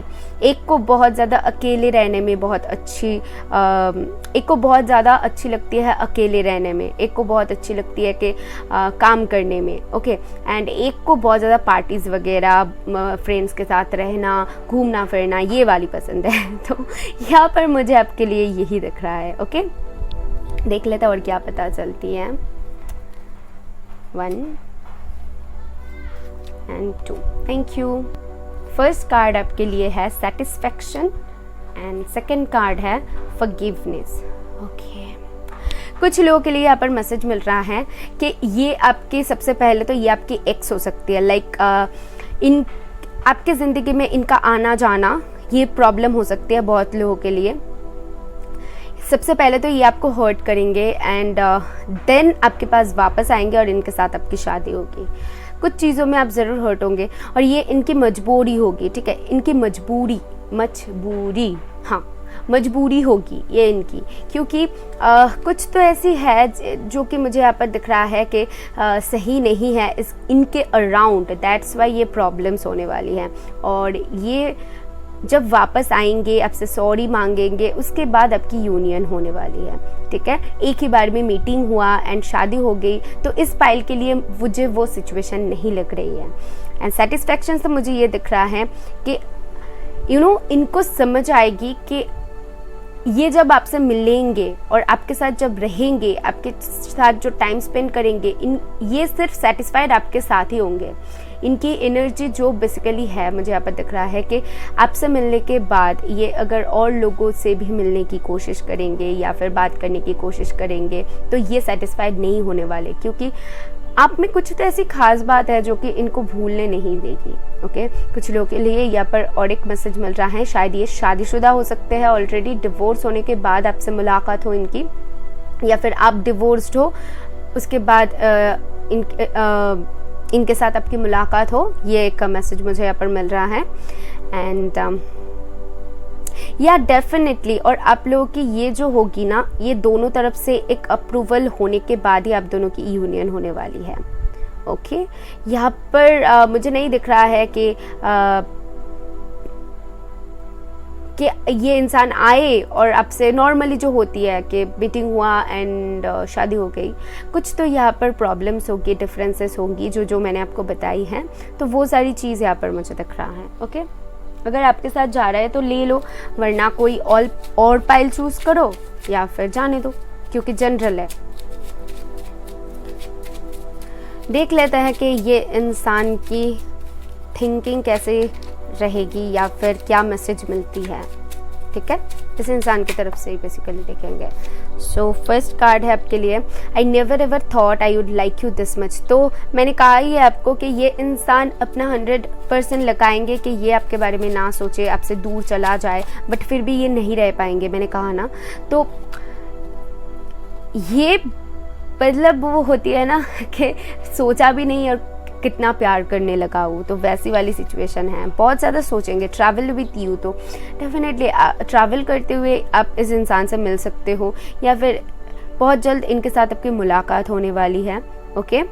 एक को बहुत ज़्यादा अकेले रहने में बहुत अच्छी एक को बहुत ज़्यादा अच्छी लगती है अकेले रहने में, एक को बहुत अच्छी लगती है कि काम करने में। ओके एंड एक को बहुत ज़्यादा पार्टीज़ वगैरह, फ्रेंड्स के साथ रहना, घूमना फिरना, ये वाली पसंद है। तो यहाँ पर मुझे आपके लिए यही दिख रहा है। ओके देख लेते हैं और क्या पता चलती है। 1 and 2। Thank you. First card आपके लिए है सेटिस्फैक्शन एंड सेकंड कार्ड है फॉरगिवनेस। ओके कुछ लोगों के लिए यहाँ पर मैसेज मिल रहा है कि ये आपके, सबसे पहले तो ये आपकी एक्स हो सकती है। लाइक इन आपके ज़िंदगी में इनका आना जाना ये प्रॉब्लम हो सकती है बहुत लोगों के लिए। सबसे पहले तो ये आपको हर्ट करेंगे एंड देन आपके पास वापस आएंगे और इनके साथ आपकी शादी होगी। कुछ चीज़ों में आप ज़रूर हर्ट होंगे और ये इनकी मजबूरी होगी। ठीक है, इनकी मजबूरी हाँ मजबूरी होगी ये इनकी, क्योंकि कुछ तो ऐसी है जो कि मुझे यहाँ पर दिख रहा है कि सही नहीं है इनके अराउंड। दैट्स वाई ये प्रॉब्लम्स होने वाली हैं और ये जब वापस आएंगे आपसे सॉरी मांगेंगे, उसके बाद आपकी यूनियन होने वाली है। ठीक है, एक ही बार में मीटिंग हुआ एंड शादी हो गई, तो इस पाइल के लिए मुझे वो सिचुएशन नहीं लग रही है। एंड सेटिस्फैक्शन से मुझे ये दिख रहा है कि इनको समझ आएगी कि ये जब आपसे मिलेंगे और आपके साथ जब रहेंगे, आपके साथ जो टाइम स्पेंड करेंगे, ये सिर्फ सेटिस्फाइड आपके साथ ही होंगे। इनकी एनर्जी जो बेसिकली है, मुझे यहाँ पर दिख रहा है कि आपसे मिलने के बाद ये अगर और लोगों से भी मिलने की कोशिश करेंगे या फिर बात करने की कोशिश करेंगे तो ये सेटिस्फाइड नहीं होने वाले, क्योंकि आप में कुछ तो ऐसी खास बात है जो कि इनको भूलने नहीं देगी। ओके कुछ लोगों के लिए यहाँ पर और एक मैसेज मिल रहा है, शायद ये शादीशुदा हो सकते हैं, ऑलरेडी डिवोर्स होने के बाद आपसे मुलाकात हो इनकी, या फिर आप डिवोर्स्ड हो उसके बाद इनके साथ आपकी मुलाकात हो। ये एक मैसेज मुझे यहाँ पर मिल रहा है एंड या डेफिनेटली। और आप लोगों की ये जो होगी ना, ये दोनों तरफ से एक अप्रूवल होने के बाद ही आप दोनों की यूनियन होने वाली है। ओके यहाँ पर मुझे नहीं दिख रहा है कि ये इंसान आए और आपसे नॉर्मली जो होती है कि मीटिंग हुआ एंड शादी हो गई। कुछ तो यहाँ पर प्रॉब्लम्स होगी, डिफरेंसेस होंगी जो मैंने आपको बताई हैं, तो वो सारी चीज़ यहाँ पर मुझे दिख रहा है। ओके अगर आपके साथ जा रहा है तो ले लो, वरना कोई और पाइल चूज करो या फिर जाने दो, क्योंकि जनरल है। देख लेते हैं कि ये इंसान की थिंकिंग कैसे रहेगी या फिर क्या मैसेज मिलती है। ठीक है, इस इंसान की तरफ से ही बेसिकली देखेंगे। सो फर्स्ट कार्ड है आपके लिए, I never ever thought I would like you this much. तो मैंने कहा ही है आपको कि ये इंसान अपना 100% लगाएंगे कि ये आपके बारे में ना सोचे, आपसे दूर चला जाए, बट फिर भी ये नहीं रह पाएंगे, मैंने कहा ना। तो ये मतलब वो होती है ना कि सोचा भी नहीं और कितना प्यार करने लगा वो, तो वैसी वाली सिचुएशन है। बहुत ज़्यादा सोचेंगे। ट्रैवल विथ यू, तो डेफिनेटली ट्रैवल करते हुए आप इस इंसान से मिल सकते हो या फिर बहुत जल्द इनके साथ आपकी मुलाकात होने वाली है। ओके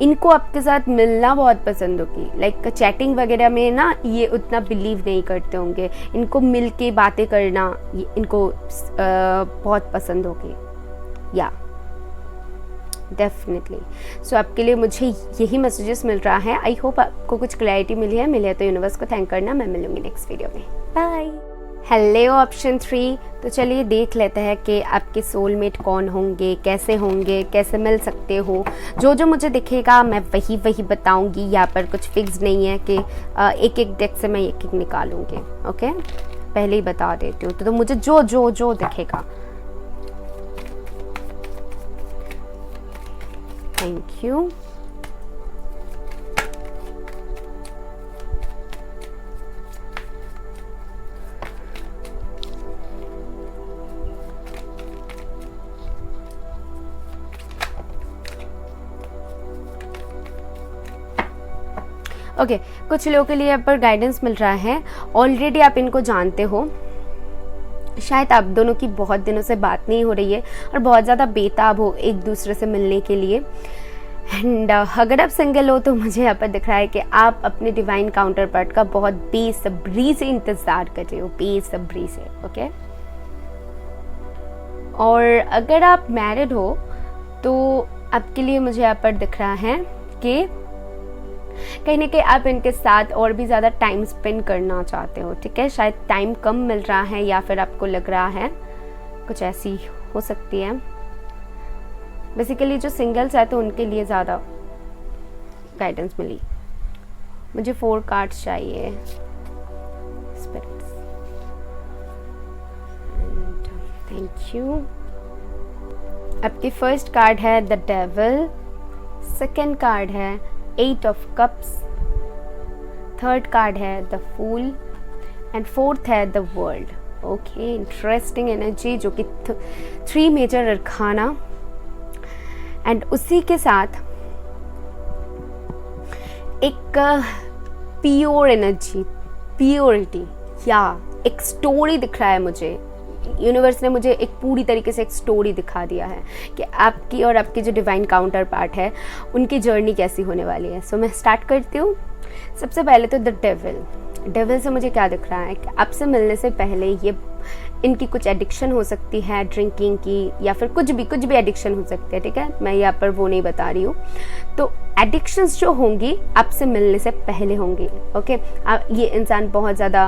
इनको आपके साथ मिलना बहुत पसंद होगी। लाइक चैटिंग वगैरह में ना ये उतना बिलीव नहीं करते होंगे, इनको मिल के बातें करना इनको बहुत पसंद होगी या डेफिनेटली। सो आपके लिए मुझे यही मैसेजेस मिल रहा है। आई होप आपको कुछ क्लैरिटी मिली है। मिले तो यूनिवर्स को थैंक करना। मैं मिलूंगी नेक्स्ट वीडियो में। बाय। Hello option 3। तो चलिए देख लेते हैं कि आपके सोलमेट कौन होंगे, कैसे होंगे, कैसे मिल सकते हो। जो मुझे दिखेगा मैं वही बताऊंगी। यहाँ पर कुछ फिक्स नहीं है कि एक एक डेक से मैं एक एक निकालूंगी। ओके पहले ही बता देती हूँ। तो मुझे जो दिखेगा। Thank you. ओके कुछ लोगों के लिए यहाँ पर गाइडेंस मिल रहा है। ऑलरेडी आप इनको जानते हो, शायद आप दोनों की बहुत दिनों से बात नहीं हो रही है और बहुत ज़्यादा बेताब हो एक दूसरे से मिलने के लिए। एंड अगर आप सिंगल हो तो मुझे यहाँ पर दिख रहा है कि आप अपने डिवाइन काउंटर पार्ट का बहुत बेसब्री से इंतज़ार कर रहे हो, बेसब्री से। ओके, और अगर आप मैरिड हो तो आपके लिए मुझे यहाँ पर दिख रहा है कि कहीं ना कहीं आप इनके साथ और भी ज़्यादा टाइम स्पेंड करना चाहते हो। ठीक है, शायद टाइम कम मिल रहा है या फिर आपको लग रहा है, कुछ ऐसी हो सकती है। बेसिकली जो सिंगल्स है तो उनके लिए ज़्यादा गाइडेंस मिली। मुझे 4 कार्ड्स चाहिए स्पिरिट्स। Thank you. आपकी फर्स्ट कार्ड है द डेविल, सेकेंड कार्ड है 8 ऑफ कप्स, थर्ड कार्ड है द फूल एंड फोर्थ है the world. Okay, interesting energy, जो कि 3 मेजर अरखाना। एंड उसी के साथ एक प्योर एनर्जी, प्योरिटी, या एक स्टोरी दिख रहा है मुझे। यूनिवर्स ने मुझे एक पूरी तरीके से एक स्टोरी दिखा दिया है कि आपकी और आपकी जो डिवाइन काउंटर पार्ट है उनकी जर्नी कैसी होने वाली है। सो मैं स्टार्ट करती हूँ। सबसे पहले तो द डेविल से मुझे क्या दिख रहा है कि आपसे मिलने से पहले ये इनकी कुछ एडिक्शन हो सकती है, ड्रिंकिंग की, या फिर कुछ भी एडिक्शन हो सकती है। ठीक है, मैं यहाँ पर वो नहीं बता रही हूँ। तो एडिक्शंस जो होंगी आपसे मिलने से पहले होंगी। ओके, ये इंसान बहुत ज़्यादा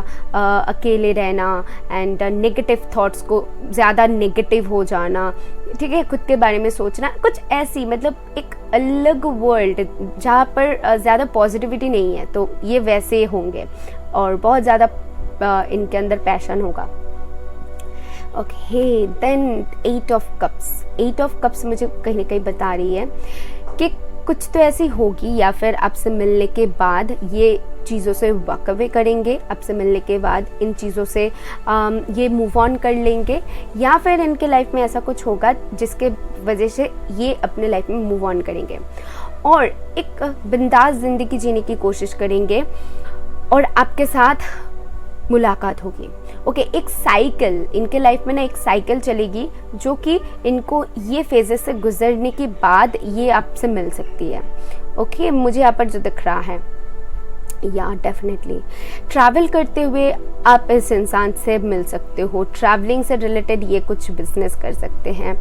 अकेले रहना एंड नेगेटिव थॉट्स को ज़्यादा नेगेटिव हो जाना, ठीक है, खुद के बारे में सोचना, कुछ ऐसी, मतलब एक अलग वर्ल्ड जहाँ पर ज़्यादा पॉजिटिविटी नहीं है, तो ये वैसे होंगे और बहुत ज़्यादा इनके अंदर पैशन होगा। ओके, देन 8 ऑफ कप्स मुझे कहीं ना कहीं बता रही है कि कुछ तो ऐसी होगी, या फिर आपसे मिलने के बाद ये चीज़ों से वॉक अवे करेंगे, आपसे मिलने के बाद इन चीज़ों से ये मूव ऑन कर लेंगे, या फिर इनके लाइफ में ऐसा कुछ होगा जिसके वजह से ये अपने लाइफ में मूव ऑन करेंगे और एक बिंदास ज़िंदगी जीने की कोशिश करेंगे और आपके साथ मुलाकात होगी। ओके, एक साइकिल इनके लाइफ में ना, एक साइकिल चलेगी जो कि इनको ये फेजेस से गुजरने के बाद ये आपसे मिल सकती है। ओके, मुझे यहाँ पर जो दिख रहा है, या डेफिनेटली ट्रैवल करते हुए आप इस इंसान से मिल सकते हो। ट्रैवलिंग से रिलेटेड ये कुछ बिजनेस कर सकते हैं,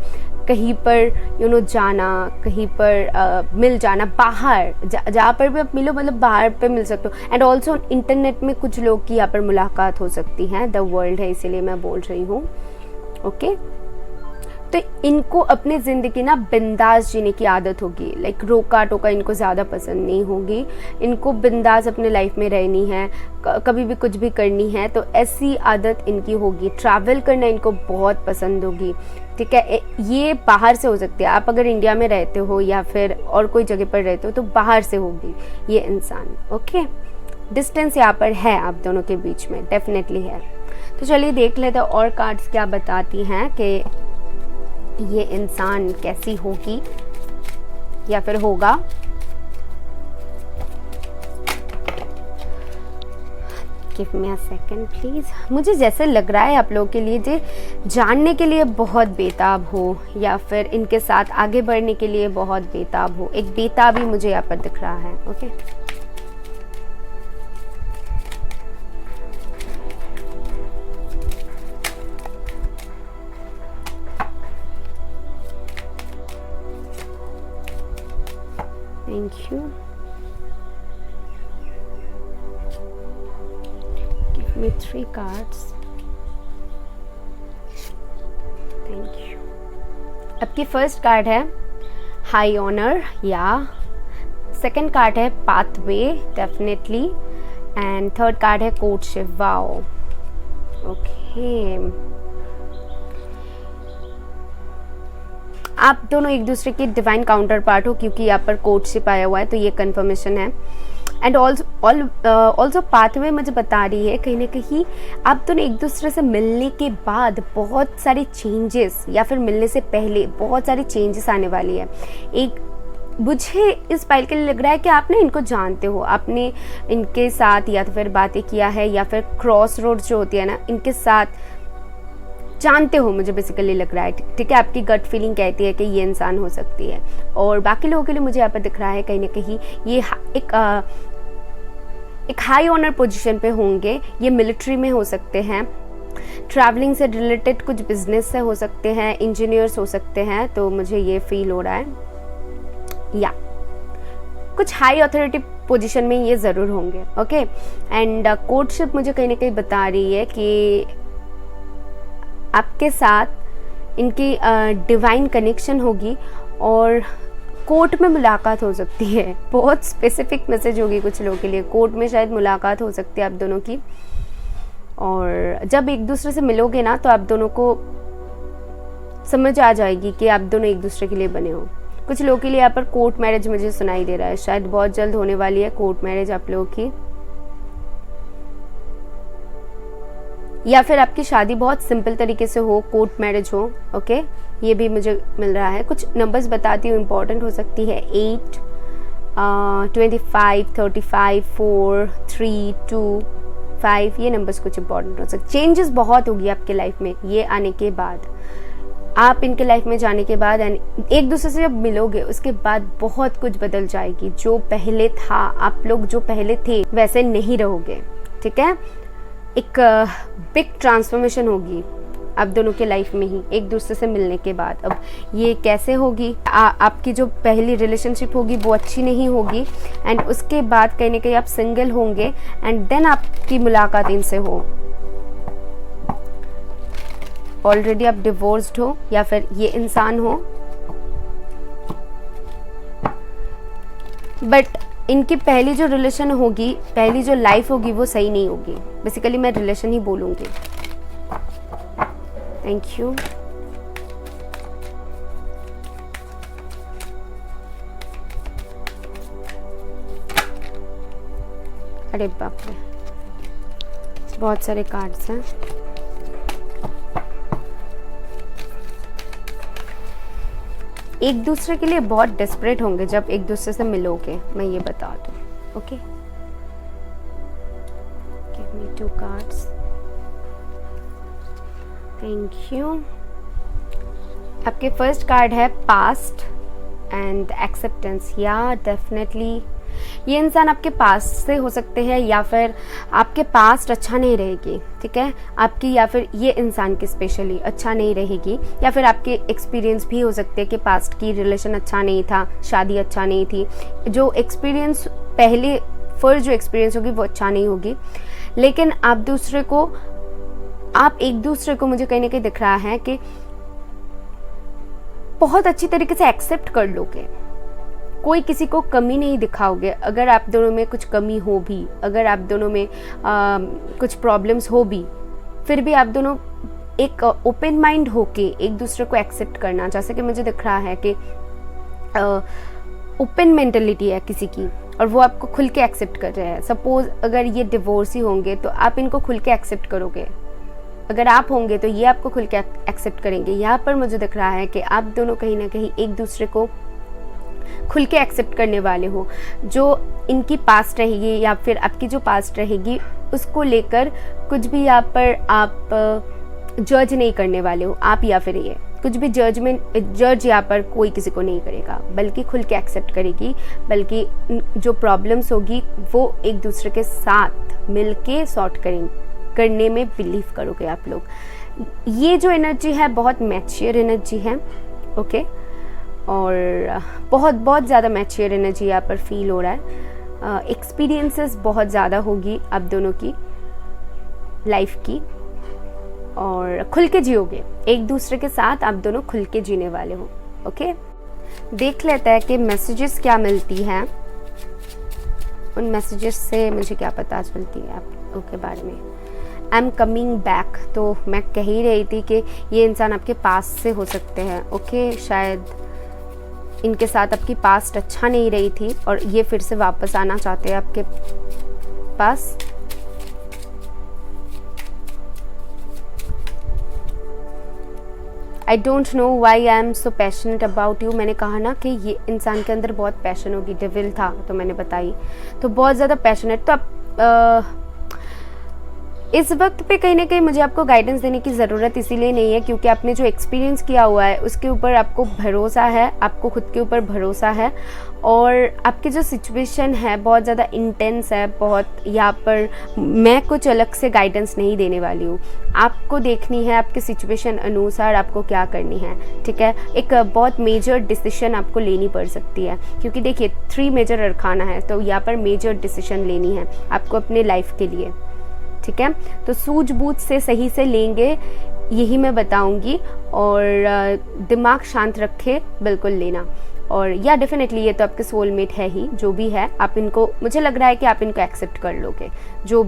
कहीं पर जाना, कहीं पर मिल जाना, बाहर जहाँ पर भी आप मिलो, मतलब बाहर पे मिल सकते हो। एंड ऑल्सो इंटरनेट में कुछ लोग की यहाँ पर मुलाकात हो सकती है। द वर्ल्ड है, इसीलिए मैं बोल रही हूँ। ओके, तो इनको अपनी ज़िंदगी ना बिंदास जीने की आदत होगी। लाइक रोका टोका इनको ज़्यादा पसंद नहीं होगी। इनको बिंदास अपने लाइफ में रहनी है, कभी भी कुछ भी करनी है, तो ऐसी आदत इनकी होगी। ट्रैवल करना इनको बहुत पसंद होगी। ठीक है, ये बाहर से हो सकती है। आप अगर इंडिया में रहते हो या फिर और कोई जगह पर रहते हो तो बाहर से होगी ये इंसान। ओके, डिस्टेंस यहाँ पर है आप दोनों के बीच में, डेफिनेटली है। तो चलिए देख लेते हैं और कार्ड्स क्या बताती हैं कि ये इंसान कैसी होगी या फिर होगा। Give me a second please. मुझे जैसे लग रहा है आप लोगों के लिए जे जानने के लिए बहुत बेताब हो, या फिर इनके साथ आगे बढ़ने के लिए बहुत बेताब हो। एक बेताब ही मुझे यहाँ पर दिख रहा है। Okay, Thank you. Give me 3 cards. Thank you. आपकी फर्स्ट कार्ड है हाई ऑनर, या सेकंड कार्ड है pathway, definitely, and third card है कोर्टशिप। वाओ, ओके, आप दोनों एक दूसरे के डिवाइन काउंटर पार्ट हो, क्योंकि यहाँ पर कोर्टशिप आया हुआ है, तो ये कंफर्मेशन है। एंड ऑल्सो पाथवे मुझे बता रही है कहीं ना कहीं आप दोनों एक दूसरे से मिलने के बाद बहुत सारे चेंजेस, या फिर मिलने से पहले बहुत सारे चेंजेस आने वाली है। एक मुझे इस पाइल के लिए लग रहा है कि आपने इनको जानते हो, आपने इनके साथ या तो फिर बातें किया है, या फिर क्रॉस रोड जो होती है ना, इनके साथ जानते हो, मुझे बेसिकली लग रहा है, ठीक है। आपकी गट फीलिंग कहती है कि ये इंसान हो सकती है। और बाकी लोगों के लिए मुझे यहाँ पर दिख रहा है कहीं ना कहीं ये एक हाई ऑनर पोजीशन पे होंगे। ये मिलिट्री में हो सकते हैं, ट्रैवलिंग से रिलेटेड कुछ बिजनेस से हो सकते हैं, इंजीनियर्स हो सकते हैं। तो मुझे ये फील हो रहा है या कुछ हाई अथॉरिटी पोजीशन में ये ज़रूर होंगे। ओके, एंड कोर्टशिप मुझे कहीं ना कहीं बता रही है कि आपके साथ इनकी डिवाइन कनेक्शन होगी और कोर्ट में मुलाकात हो सकती है। बहुत स्पेसिफिक मैसेज होगी कुछ लोगों के लिए, कोर्ट में शायद मुलाकात हो सकती है आप दोनों की। और जब एक दूसरे से मिलोगे ना तो आप दोनों को समझ आ जाएगी कि आप दोनों एक दूसरे के लिए बने हो। कुछ लोगों के लिए यहाँ पर कोर्ट मैरिज मुझे सुनाई दे रहा है, शायद बहुत जल्द होने वाली है कोर्ट मैरिज आप लोगों की, या फिर आपकी शादी बहुत सिंपल तरीके से हो, कोर्ट मैरिज हो। ओके, ये भी मुझे मिल रहा है। कुछ नंबर्स बताती हूँ, इंपॉर्टेंट हो सकती है 8, 25, 35, 4, 3, 2, 5, ये नंबर्स कुछ इंपॉर्टेंट हो सकते। चेंजेस बहुत होगी आपके लाइफ में ये आने के बाद, आप इनके लाइफ में जाने के बाद, एंड एक दूसरे से जब मिलोगे उसके बाद बहुत कुछ बदल जाएगी। जो पहले था, आप लोग जो पहले थे वैसे नहीं रहोगे, ठीक है। एक बिग ट्रांसफॉर्मेशन होगी आप दोनों के लाइफ में ही एक दूसरे से मिलने के बाद। अब ये कैसे होगी, आपकी जो पहली रिलेशनशिप होगी वो अच्छी नहीं होगी, एंड उसके बाद कहीं ना कहीं आप सिंगल होंगे एंड देन आपकी मुलाकात इनसे हो। ऑलरेडी आप डिवोर्स्ड हो या फिर ये इंसान हो, बट इनकी पहली जो रिलेशन होगी, पहली जो लाइफ होगी वो सही नहीं होगी। बेसिकली मैं रिलेशन ही बोलूंगी। Thank you. अरे बाप रे, बहुत सारे कार्ड्स हैं। एक दूसरे के लिए बहुत डेस्परेट होंगे जब एक दूसरे से मिलोगे, मैं ये बता दूं। Okay, give me 2 cards. Thank you. आपके फर्स्ट कार्ड है पास्ट एंड एक्सेप्टेंस। या डेफिनेटली ये इंसान आपके पास से हो सकते हैं या फिर आपके पास्ट अच्छा नहीं रहेगी, ठीक है। आपकी या फिर ये इंसान की स्पेशली अच्छा नहीं रहेगी, या फिर आपके एक्सपीरियंस भी हो सकते हैं कि पास्ट की रिलेशन अच्छा नहीं था, शादी अच्छा नहीं थी। जो एक्सपीरियंस पहले फर्स्ट जो एक्सपीरियंस होगी वो अच्छा नहीं होगी, लेकिन आप एक दूसरे को मुझे कहीं ना कहीं दिख रहा है कि बहुत अच्छी तरीके से एक्सेप्ट कर लोगे। कोई किसी को कमी नहीं दिखाओगे। अगर आप दोनों में कुछ कमी हो भी, अगर आप दोनों में कुछ प्रॉब्लम्स हो भी, फिर भी आप दोनों एक ओपन माइंड होके एक दूसरे को एक्सेप्ट करना। जैसे कि मुझे दिख रहा है कि ओपन मेंटेलिटी है किसी की और वो आपको खुल के एक्सेप्ट कर रहे हैं। सपोज अगर ये डिवोर्स ही होंगे तो आप इनको खुल के एक्सेप्ट करोगे, अगर आप होंगे तो ये आपको खुल के एक्सेप्ट करेंगे। यहाँ पर मुझे दिख रहा है कि आप दोनों कहीं ना कहीं एक दूसरे को खुल के एक्सेप्ट करने वाले हो। जो इनकी पास्ट रहेगी या फिर आपकी जो पास्ट रहेगी उसको लेकर कुछ भी यहाँ पर आप जज नहीं करने वाले हो। आप या फिर ये कुछ भी जज यहाँ पर कोई किसी को नहीं करेगा, बल्कि खुल के एक्सेप्ट करेगी। बल्कि जो प्रॉब्लम्स होगी वो एक दूसरे के साथ मिलके सॉर्ट करने में बिलीव करोगे आप लोग। ये जो एनर्जी है बहुत मैच्योर एनर्जी है, ओके, और बहुत ज़्यादा मैच्योर एनर्जी यहाँ पर फील हो रहा है। एक्सपीरियंसेस बहुत ज़्यादा होगी आप दोनों की लाइफ की, और खुल के जियोगे एक दूसरे के साथ। आप दोनों खुल के जीने वाले हो, ओके। देख लेते हैं कि मैसेजेस क्या मिलती हैं, उन मैसेजेस से मुझे क्या पता चलती है आप लोगों के बारे में। आई एम कमिंग बैक, तो मैं कह ही रही थी कि ये इंसान आपके पास से हो सकते हैं, ओके। शायद इनके साथ आपकी पास्ट अच्छा नहीं रही थी और ये फिर से वापस आना चाहते हैं आपके पास। I don't know why I am so passionate about you. मैंने कहा ना कि ये इंसान के अंदर बहुत पैशन होगी, डेविल था तो मैंने बताई, तो बहुत ज़्यादा पैशनेट। तो आप इस वक्त पे कहीं ना कहीं मुझे आपको गाइडेंस देने की ज़रूरत इसीलिए नहीं है क्योंकि आपने जो एक्सपीरियंस किया हुआ है उसके ऊपर आपको भरोसा है, आपको खुद के ऊपर भरोसा है, और आपकी जो सिचुएशन है बहुत ज़्यादा इंटेंस है। बहुत यहाँ पर मैं कुछ अलग से गाइडेंस नहीं देने वाली हूँ, आपको देखनी है आपके सिचुएशन अनुसार आपको क्या करनी है, ठीक है। एक बहुत मेजर डिसीजन आपको लेनी पड़ सकती है क्योंकि देखिए 3 मेजर अरखाना है, तो यहाँ पर मेजर डिसीजन लेनी है आपको अपने लाइफ के लिए, ठीक है। तो सूझबूझ से सही से लेंगे यही मैं बताऊंगी, और दिमाग शांत रखे बिल्कुल लेना। और या डेफिनेटली ये तो आपके सोलमेट है ही, जो भी है आप इनको, मुझे लग रहा है कि आप इनको एक्सेप्ट कर लोगे, जो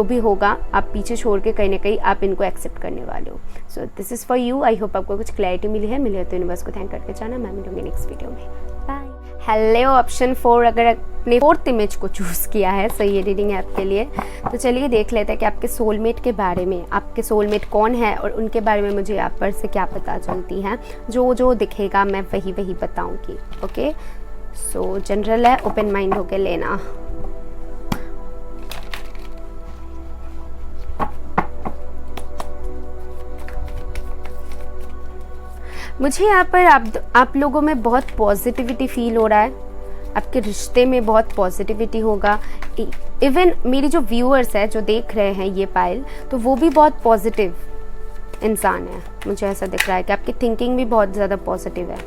भी होगा आप पीछे छोड़ के कहीं ना कहीं आप इनको एक्सेप्ट करने वाले हो। So this is for you. I hope आपको कुछ क्लैरिटी मिली है तो यूनिवर्स को थैंक करके जाना। मैं मिलूंगी नेक्स्ट वीडियो में। बाय। हेलो ऑप्शन 4, अगर आपने 4th इमेज को चूज़ किया है, सही ये रीडिंग है आपके लिए। तो चलिए देख लेते हैं कि आपके सोलमेट के बारे में, आपके सोलमेट कौन है और उनके बारे में मुझे यहाँ पर से क्या पता चलती है। जो दिखेगा मैं वही बताऊंगी। ओके, सो जनरल है, ओपन माइंड होके लेना। मुझे यहाँ पर आप लोगों में बहुत पॉजिटिविटी फील हो रहा है, आपके रिश्ते में बहुत पॉजिटिविटी होगा। इवन मेरी जो व्यूअर्स है, जो देख रहे हैं ये पाइल, तो वो भी बहुत पॉजिटिव इंसान है। मुझे ऐसा दिख रहा है कि आपकी थिंकिंग भी बहुत ज़्यादा पॉजिटिव है।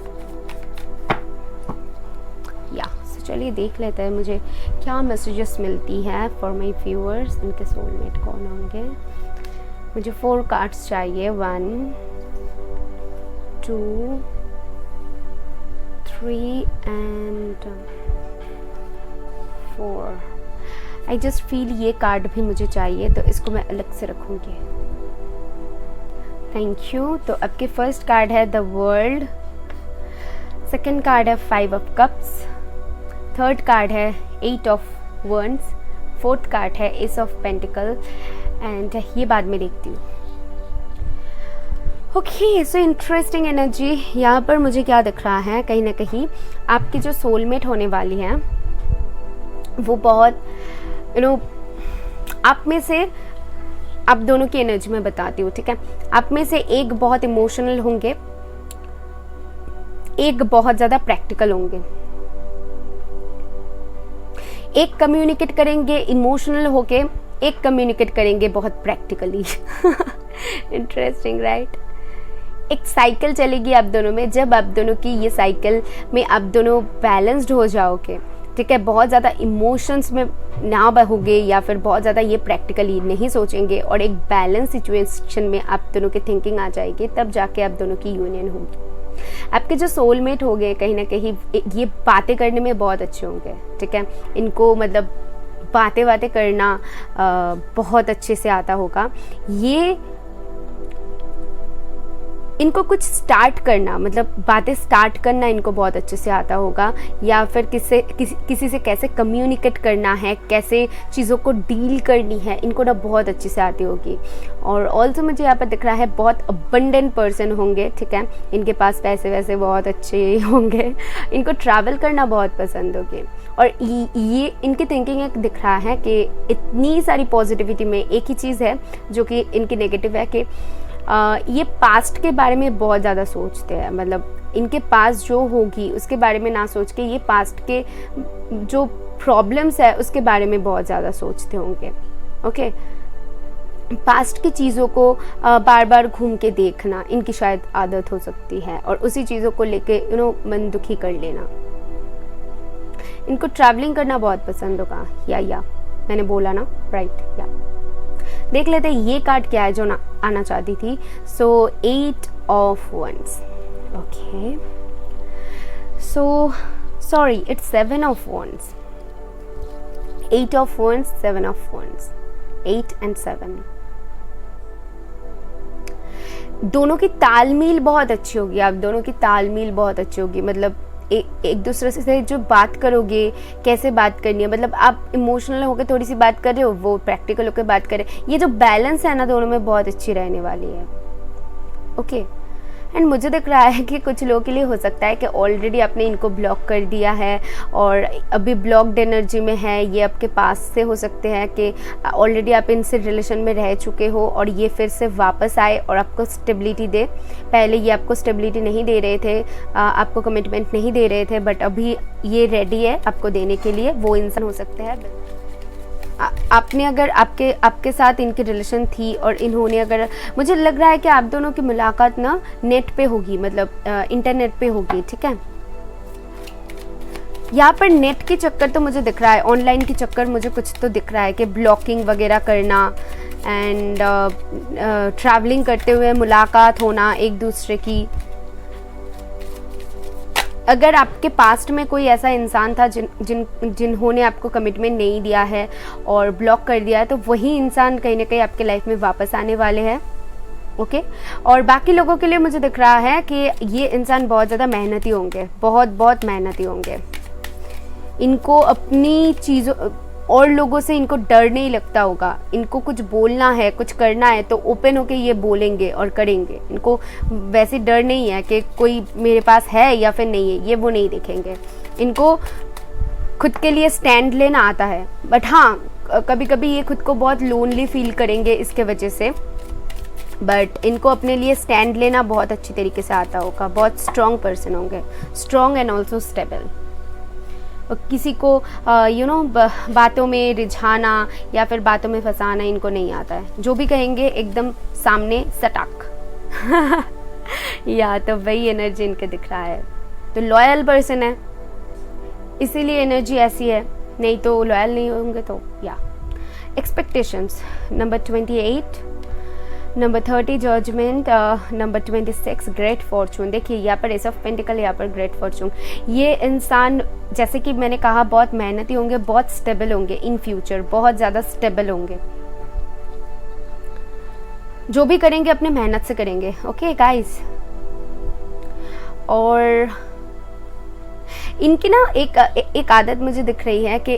चलिए देख लेते हैं मुझे क्या मैसेजेस मिलती है फॉर माई व्यूअर्स। इनके सोलमेट कौन होंगे। मुझे 4 कार्ड्स चाहिए, 1 2 3 and 4। आई जस्ट फील ये कार्ड भी मुझे चाहिए, तो इसको मैं अलग से रखूँगी। Thank you. तो आपके फर्स्ट कार्ड है द वर्ल्ड, सेकंड कार्ड है 5 ऑफ कप्स, थर्ड कार्ड है 8 ऑफ वंड्स, फोर्थ कार्ड है एस ऑफ पेंटिकल, एंड ये बाद में देखती हूँ। Okay, so interesting energy. यहाँ पर मुझे क्या दिख रहा है, कहीं ना कहीं आपकी जो सोलमेट होने वाली हैं वो बहुत आप में से, आप दोनों की एनर्जी मैं बताती हूँ, ठीक है। आप में से एक बहुत इमोशनल होंगे, एक बहुत ज़्यादा प्रैक्टिकल होंगे। एक कम्युनिकेट करेंगे इमोशनल होके, एक कम्युनिकेट करेंगे बहुत प्रैक्टिकली। Interesting right. एक साइकिल चलेगी आप दोनों में, जब आप दोनों की ये साइकिल में आप दोनों बैलेंस्ड हो जाओगे, ठीक है, बहुत ज़्यादा इमोशंस में ना बहोगे या फिर बहुत ज़्यादा ये प्रैक्टिकली नहीं सोचेंगे और एक बैलेंस सिचुएशन में आप दोनों की थिंकिंग आ जाएगी, तब जाके आप दोनों की यूनियन होगी। आपके जो सोलमेट हो गए कहीं ना कहीं ये बातें करने में बहुत अच्छे होंगे, ठीक है। इनको मतलब बातें करना बहुत अच्छे से आता होगा। ये इनको कुछ स्टार्ट करना, मतलब बातें स्टार्ट करना इनको बहुत अच्छे से आता होगा, या फिर किसी से कैसे कम्युनिकेट करना है, कैसे चीज़ों को डील करनी है, इनको ना बहुत अच्छे से आती होगी। और ऑल्सो मुझे यहाँ पर दिख रहा है बहुत अबंडेंट पर्सन होंगे, ठीक है। इनके पास पैसे वैसे बहुत अच्छे होंगे, इनको ट्रैवल करना बहुत पसंद होगी। और ये इनकी थिंकिंग एक दिख रहा है कि इतनी सारी पॉजिटिविटी में एक ही चीज़ है जो कि इनकी नेगेटिव है कि ये पास्ट के बारे में बहुत ज़्यादा सोचते हैं। मतलब इनके पास जो होगी उसके बारे में ना सोच के ये पास्ट के जो प्रॉब्लम्स है उसके बारे में बहुत ज़्यादा सोचते होंगे। ओके, पास्ट की चीज़ों को बार बार घूम के देखना इनकी शायद आदत हो सकती है, और उसी चीज़ों को लेके मन दुखी कर लेना। इनको ट्रैवलिंग करना बहुत पसंद होगा, या मैंने बोला ना, राइट। या देख लेते हैं ये कार्ड क्या है जो ना आना चाहती थी। सो 8 of wands. Okay, so sorry, it's 7 of wands. 8 of wands, 7 of wands, 8 and 7। दोनों की तालमेल बहुत अच्छी होगी, आप दोनों की तालमेल बहुत अच्छी होगी। मतलब एक दूसरे से जो बात करोगे, कैसे बात करनी है, मतलब आप इमोशनल होकर थोड़ी सी बात कर रहे हो, वो प्रैक्टिकल होकर बात करे। ये जो बैलेंस है ना दोनों में बहुत अच्छी रहने वाली है। ओके, एंड मुझे दिख रहा है कि कुछ लोगों के लिए हो सकता है कि ऑलरेडी आपने इनको ब्लॉक कर दिया है और अभी ब्लॉक्ड एनर्जी में है। ये आपके पास से हो सकते हैं कि ऑलरेडी आप इनसे रिलेशन में रह चुके हो और ये फिर से वापस आए और आपको स्टेबिलिटी दे। पहले ये आपको स्टेबिलिटी नहीं दे रहे थे, आपको कमिटमेंट नहीं दे रहे थे, बट अभी ये रेडी है आपको देने के लिए। वो इंसान हो सकते हैं आपने अगर आपके साथ इनकी रिलेशन थी और इन्होंने अगर, मुझे लग रहा है कि आप दोनों की मुलाकात ना नेट पे होगी, मतलब इंटरनेट पे होगी, ठीक है। यहाँ पर नेट के चक्कर तो मुझे दिख रहा है, ऑनलाइन के चक्कर मुझे कुछ तो दिख रहा है कि ब्लॉकिंग वगैरह करना एंड ट्रैवलिंग करते हुए मुलाकात होना एक दूसरे की। अगर आपके पास्ट में कोई ऐसा इंसान था जिन्होंने आपको कमिटमेंट नहीं दिया है और ब्लॉक कर दिया है, तो वही इंसान कहीं ना कहीं आपके लाइफ में वापस आने वाले हैं, ओके। और बाकी लोगों के लिए मुझे दिख रहा है कि ये इंसान बहुत ज़्यादा मेहनती होंगे, बहुत मेहनती होंगे। इनको अपनी चीज़ों और लोगों से इनको डर नहीं लगता होगा। इनको कुछ बोलना है, कुछ करना है तो ओपन होके ये बोलेंगे और करेंगे। इनको वैसे डर नहीं है कि कोई मेरे पास है या फिर नहीं है, ये वो नहीं देखेंगे। इनको खुद के लिए स्टैंड लेना आता है, बट हाँ कभी कभी ये खुद को बहुत लोनली फील करेंगे इसके वजह से, बट इनको अपने लिए स्टैंड लेना बहुत अच्छी तरीके से आता होगा। बहुत स्ट्रॉन्ग पर्सन होंगे, स्ट्रॉन्ग एंड ऑल्सो स्टेबल। किसी को बातों में रिझाना या फिर बातों में फंसाना इनको नहीं आता है। जो भी कहेंगे एकदम सामने सटाक या तो वही एनर्जी इनके दिख रहा है। तो लॉयल पर्सन है, इसीलिए एनर्जी ऐसी है, नहीं तो लॉयल नहीं होंगे। तो या expectations number 28, number 30 judgement, number 26 great fortune. देखिए यहाँ पर एस ऑफ पेंटिकल, यहाँ पर ग्रेट फॉर्चून। ये इंसान जैसे कि मैंने कहा बहुत मेहनती होंगे, बहुत स्टेबल होंगे इन फ्यूचर, बहुत ज़्यादा स्टेबल होंगे। जो भी करेंगे अपने मेहनत से करेंगे, ओके गाइस। और इनकी ना एक आदत मुझे दिख रही है कि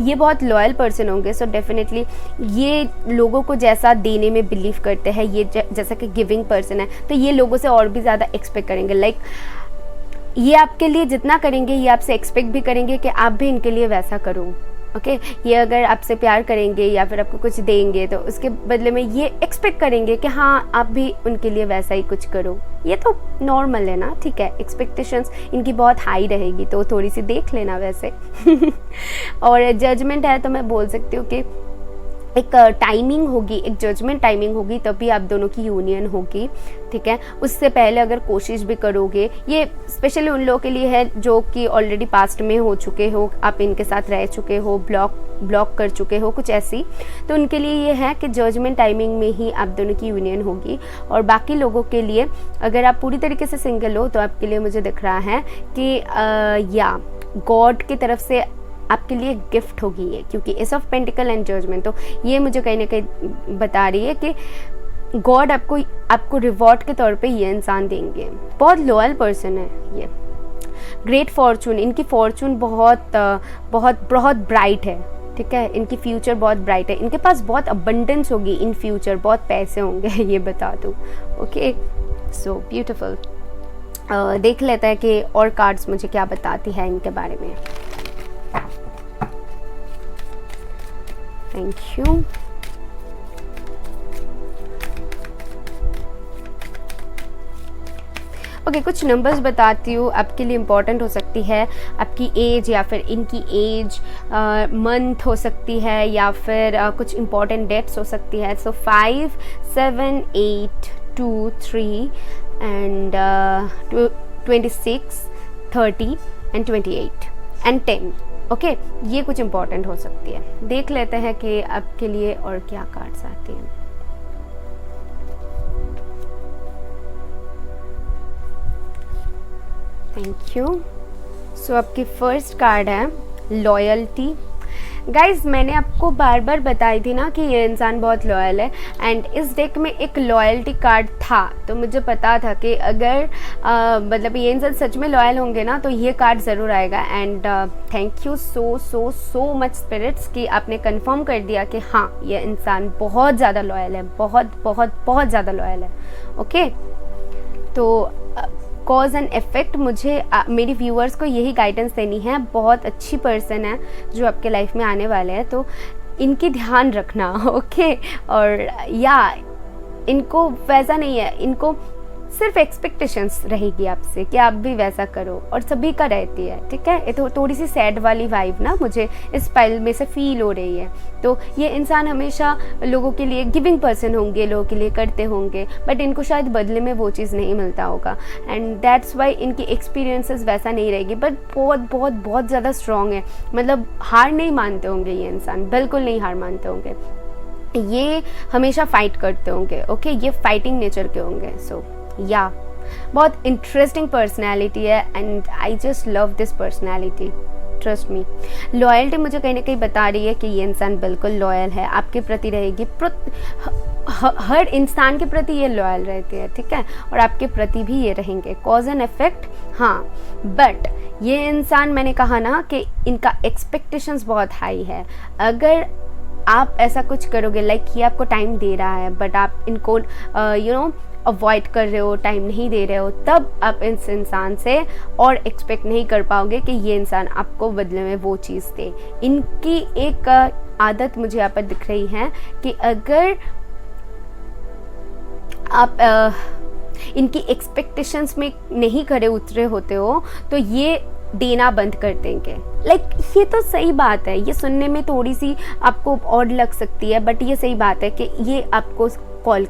ये बहुत लॉयल पर्सन होंगे। सो डेफिनेटली ये लोगों को जैसा देने में बिलीव करते हैं, ये जैसा कि गिविंग पर्सन है, तो ये लोगों से और भी ज़्यादा एक्सपेक्ट करेंगे। लाइक ये आपके लिए जितना करेंगे, ये आपसे एक्सपेक्ट भी करेंगे कि आप भी इनके लिए वैसा करो, ओके। ये अगर आपसे प्यार करेंगे या फिर आपको कुछ देंगे तो उसके बदले में ये एक्सपेक्ट करेंगे कि हाँ आप भी उनके लिए वैसा ही कुछ करो। ये तो नॉर्मल है ना, ठीक है। एक्सपेक्टेशंस इनकी बहुत हाई रहेगी, तो थोड़ी सी देख लेना वैसे और जजमेंट है तो मैं बोल सकती हूँ कि एक टाइमिंग होगी, एक जजमेंट टाइमिंग होगी, तभी आप दोनों की यूनियन होगी, ठीक है। उससे पहले अगर कोशिश भी करोगे, ये स्पेशली उन लोगों के लिए है जो कि ऑलरेडी पास्ट में हो चुके हो, आप इनके साथ रह चुके हो, ब्लॉक कर चुके हो कुछ ऐसी, तो उनके लिए ये है कि जजमेंट टाइमिंग में ही आप दोनों की यूनियन होगी। और बाकी लोगों के लिए अगर आप पूरी तरीके से सिंगल हो तो आपके लिए मुझे दिख रहा है कि या गॉड की तरफ से आपके लिए गिफ्ट होगी ये, क्योंकि ace of pentacle and judgement, तो ये मुझे कहीं ना कहीं बता रही है कि गॉड आपको रिवॉर्ड के तौर पे ये इंसान देंगे। बहुत लॉयल पर्सन है ये। ग्रेट फॉर्चून, इनकी फॉर्चून बहुत ब्राइट है, ठीक है। इनकी फ्यूचर बहुत ब्राइट है, इनके पास बहुत अबंडेंस होगी इन फ्यूचर, बहुत पैसे होंगे ये बता दूँ, ओके। So beautiful. देख लेते हैं कि और कार्ड्स मुझे क्या बताती है इनके बारे में। Thank you. ओके, कुछ नंबर्स बताती हूँ, आपके लिए इम्पॉर्टेंट हो सकती है आपकी एज या फिर इनकी एज, मंथ हो सकती है या फिर कुछ इम्पॉर्टेंट डेट्स हो सकती है। सो 5, 7, 8, 2, 3 एंड 26, 30 एंड 28 एंड 10, ओके। ये कुछ इम्पॉर्टेंट हो सकती है। देख लेते हैं कि आपके लिए और क्या कार्ड्स आती हैं। Thank you. सो आपकी फर्स्ट कार्ड है लॉयल्टी। गाइज मैंने आपको बार बार बताई थी ना कि ये इंसान बहुत लॉयल है, एंड इस डेक में एक लॉयल्टी कार्ड था, तो मुझे पता था कि अगर मतलब ये इंसान सच में लॉयल होंगे ना तो ये कार्ड ज़रूर आएगा। And thank you so much spirits कि आपने कंफर्म कर दिया कि हाँ ये इंसान बहुत ज़्यादा लॉयल है, बहुत ज़्यादा लॉयल है, ओके। तो कॉज एंड इफ़ेक्ट, मुझे मेरी व्यूअर्स को यही गाइडेंस देनी है। बहुत अच्छी पर्सन है जो आपके लाइफ में आने वाले हैं, तो इनकी ध्यान रखना, ओके। और या इनको वैसा नहीं है, इनको सिर्फ एक्सपेक्टेशंस रहेगी आपसे कि आप भी वैसा करो, और सभी का रहती है, ठीक है। ये तो थोड़ी सी सैड वाली वाइब ना मुझे इस फाइल में से फील हो रही है। तो ये इंसान हमेशा लोगों के लिए गिविंग पर्सन होंगे, लोगों के लिए करते होंगे, बट इनको शायद बदले में वो चीज़ नहीं मिलता होगा, एंड दैट्स वाई इनकी एक्सपीरियंसेस वैसा नहीं रहेगी। बट बहुत बहुत बहुत ज़्यादा स्ट्रॉन्ग है, मतलब हार नहीं मानते होंगे ये इंसान, बिल्कुल नहीं हार मानते होंगे, ये हमेशा फाइट करते होंगे, ओके। ये फाइटिंग नेचर के होंगे। सो या बहुत इंटरेस्टिंग पर्सनैलिटी है, and I just love this personality, trust me. Loyalty मुझे कहीं ना कहीं बता रही है कि ये इंसान बिल्कुल लॉयल है, आपके प्रति रहेगी, हर इंसान के प्रति ये लॉयल रहते हैं, ठीक है, और आपके प्रति भी ये रहेंगे। कॉज एंड इफेक्ट, हाँ, बट ये इंसान, मैंने कहा ना कि इनका एक्सपेक्टेशंस बहुत हाई है। अगर आप ऐसा कुछ करोगे, लाइक ये आपको टाइम दे रहा है बट आप इनको अवॉइड कर रहे हो, टाइम नहीं दे रहे हो, तब आप इस इंसान से और एक्सपेक्ट नहीं कर पाओगे कि ये इंसान आपको बदले में वो चीज़ दे। इनकी एक आदत मुझे यहाँ पर दिख रही है कि अगर आप इनकी एक्सपेक्टेशंस में नहीं खड़े उतरे होते हो तो ये देना बंद कर देंगे। लाइक ये तो सही बात है, ये सुनने में थोड़ी सी आपको ऑड लग सकती है, बट ये सही बात है कि ये आपको कॉल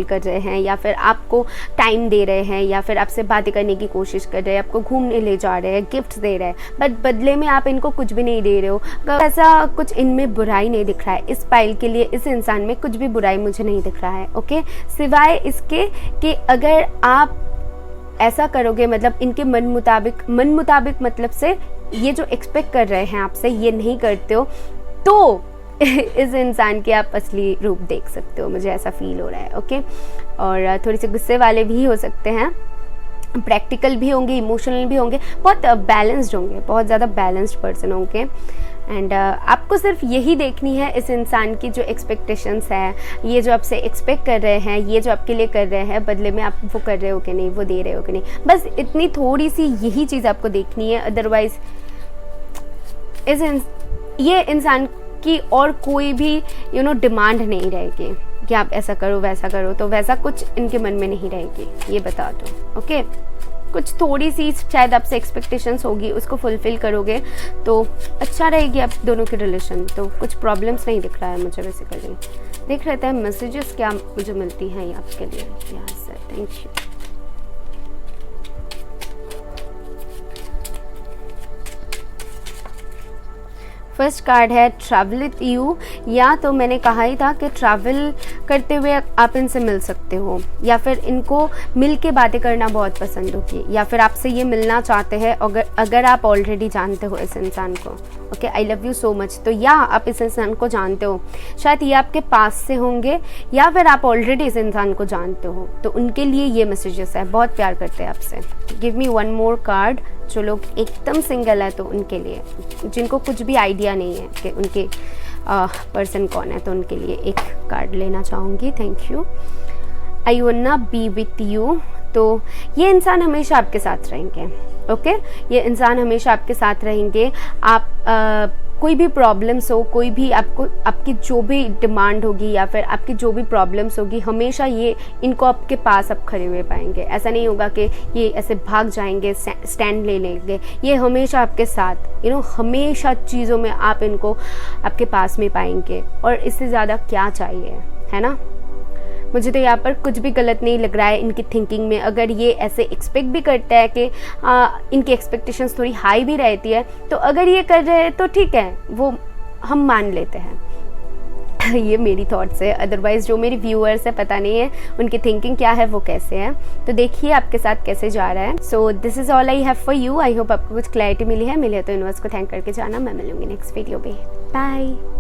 कर रहे हैं, या फिर आपको टाइम दे रहे हैं, या फिर आपसे बातें करने की कोशिश कर रहे हैं, आपको घूमने ले जा रहे हैं, गिफ्ट्स दे रहे हैं, बट बदले में आप इनको कुछ भी नहीं दे रहे हो। ऐसा कुछ इनमें बुराई नहीं दिख रहा है, इस फाइल के लिए इस इंसान में कुछ भी बुराई मुझे नहीं दिख रहा है, ओके। सिवाय इसके कि अगर आप ऐसा करोगे, मतलब इनके मन मुताबिक मतलब से ये जो एक्सपेक्ट कर रहे हैं आपसे ये नहीं करते हो, तो इस इंसान के आप असली रूप देख सकते हो, मुझे ऐसा फील हो रहा है, ओके। और थोड़े से गुस्से वाले भी हो सकते हैं, प्रैक्टिकल भी होंगे, इमोशनल भी होंगे, बहुत बैलेंस्ड होंगे, बहुत ज़्यादा बैलेंस्ड पर्सन होंगे। एंड आपको सिर्फ यही देखनी है इस इंसान की जो एक्सपेक्टेशंस है, ये जो आपसे एक्सपेक्ट कर रहे हैं, ये जो आपके लिए कर रहे हैं, बदले में आप वो कर रहे हो कि नहीं, वो दे रहे हो कि नहीं, बस इतनी थोड़ी सी यही चीज़ आपको देखनी है। अदरवाइज ये इंसान की और कोई भी डिमांड नहीं रहेगी कि आप ऐसा करो वैसा करो, तो वैसा कुछ इनके मन में नहीं रहेगी, ये बता दो, ओके। कुछ थोड़ी सी शायद आपसे एक्सपेक्टेशंस होगी, उसको फुलफिल करोगे तो अच्छा रहेगी आप दोनों के रिलेशन। तो कुछ प्रॉब्लम्स नहीं दिख रहा है मुझे बेसिकली। देख रहता है मैसेजेस क्या मुझे मिलती हैं आपके लिए। Yes sir, thank you. First card है ट्रैवल विथ यू, या तो मैंने कहा ही था कि ट्रैवल करते हुए आप इनसे मिल सकते हो, या फिर इनको मिल के बातें करना बहुत पसंद होगी, या फिर आपसे ये मिलना चाहते हैं अगर आप ऑलरेडी जानते हो इस इंसान को, okay. I love you so much, तो या आप इस इंसान को जानते हो, शायद ये आपके पास से होंगे, या फिर आप ऑलरेडी इस इंसान को जानते हो, तो उनके लिए ये मैसेजेस है, बहुत प्यार करते हैं आपसे। Give me one more card. जो लोग एकदम सिंगल है तो उनके लिए, जिनको कुछ भी आइडिया नहीं है कि उनके पर्सन कौन है, तो उनके लिए एक कार्ड लेना चाहूँगी। Thank you. I wanna be with you, तो ये इंसान हमेशा आपके साथ रहेंगे, ओके। ये इंसान हमेशा आपके साथ रहेंगे। आप कोई भी प्रॉब्लम्स हो, कोई भी आपकी जो भी डिमांड होगी, या फिर आपकी जो भी प्रॉब्लम्स होगी, हमेशा ये इनको आपके पास आप खड़े हुए पाएंगे। ऐसा नहीं होगा कि ये ऐसे भाग जाएंगे, स्टैंड ले लेंगे, ये हमेशा आपके साथ, हमेशा चीज़ों में आप इनको आपके पास में पाएंगे। और इससे ज़्यादा क्या चाहिए, है ना। मुझे तो यहाँ पर कुछ भी गलत नहीं लग रहा है इनकी थिंकिंग में। अगर ये ऐसे एक्सपेक्ट भी करता है कि इनकी एक्सपेक्टेशंस थोड़ी हाई भी रहती है, तो अगर ये कर रहे हैं तो ठीक है, वो हम मान लेते हैं। ये मेरी थॉट्स है, अदरवाइज जो मेरी व्यूअर्स है पता नहीं है उनकी थिंकिंग क्या है, वो कैसे है। तो देखिए आपके साथ कैसे जा रहा है। So this is all I have for you. I hope आपको कुछ क्लैरिटी मिली है तो यूनिवर्स को थैंक करके जाना। मैं मिलूंगी नेक्स्ट वीडियो पे। बाय।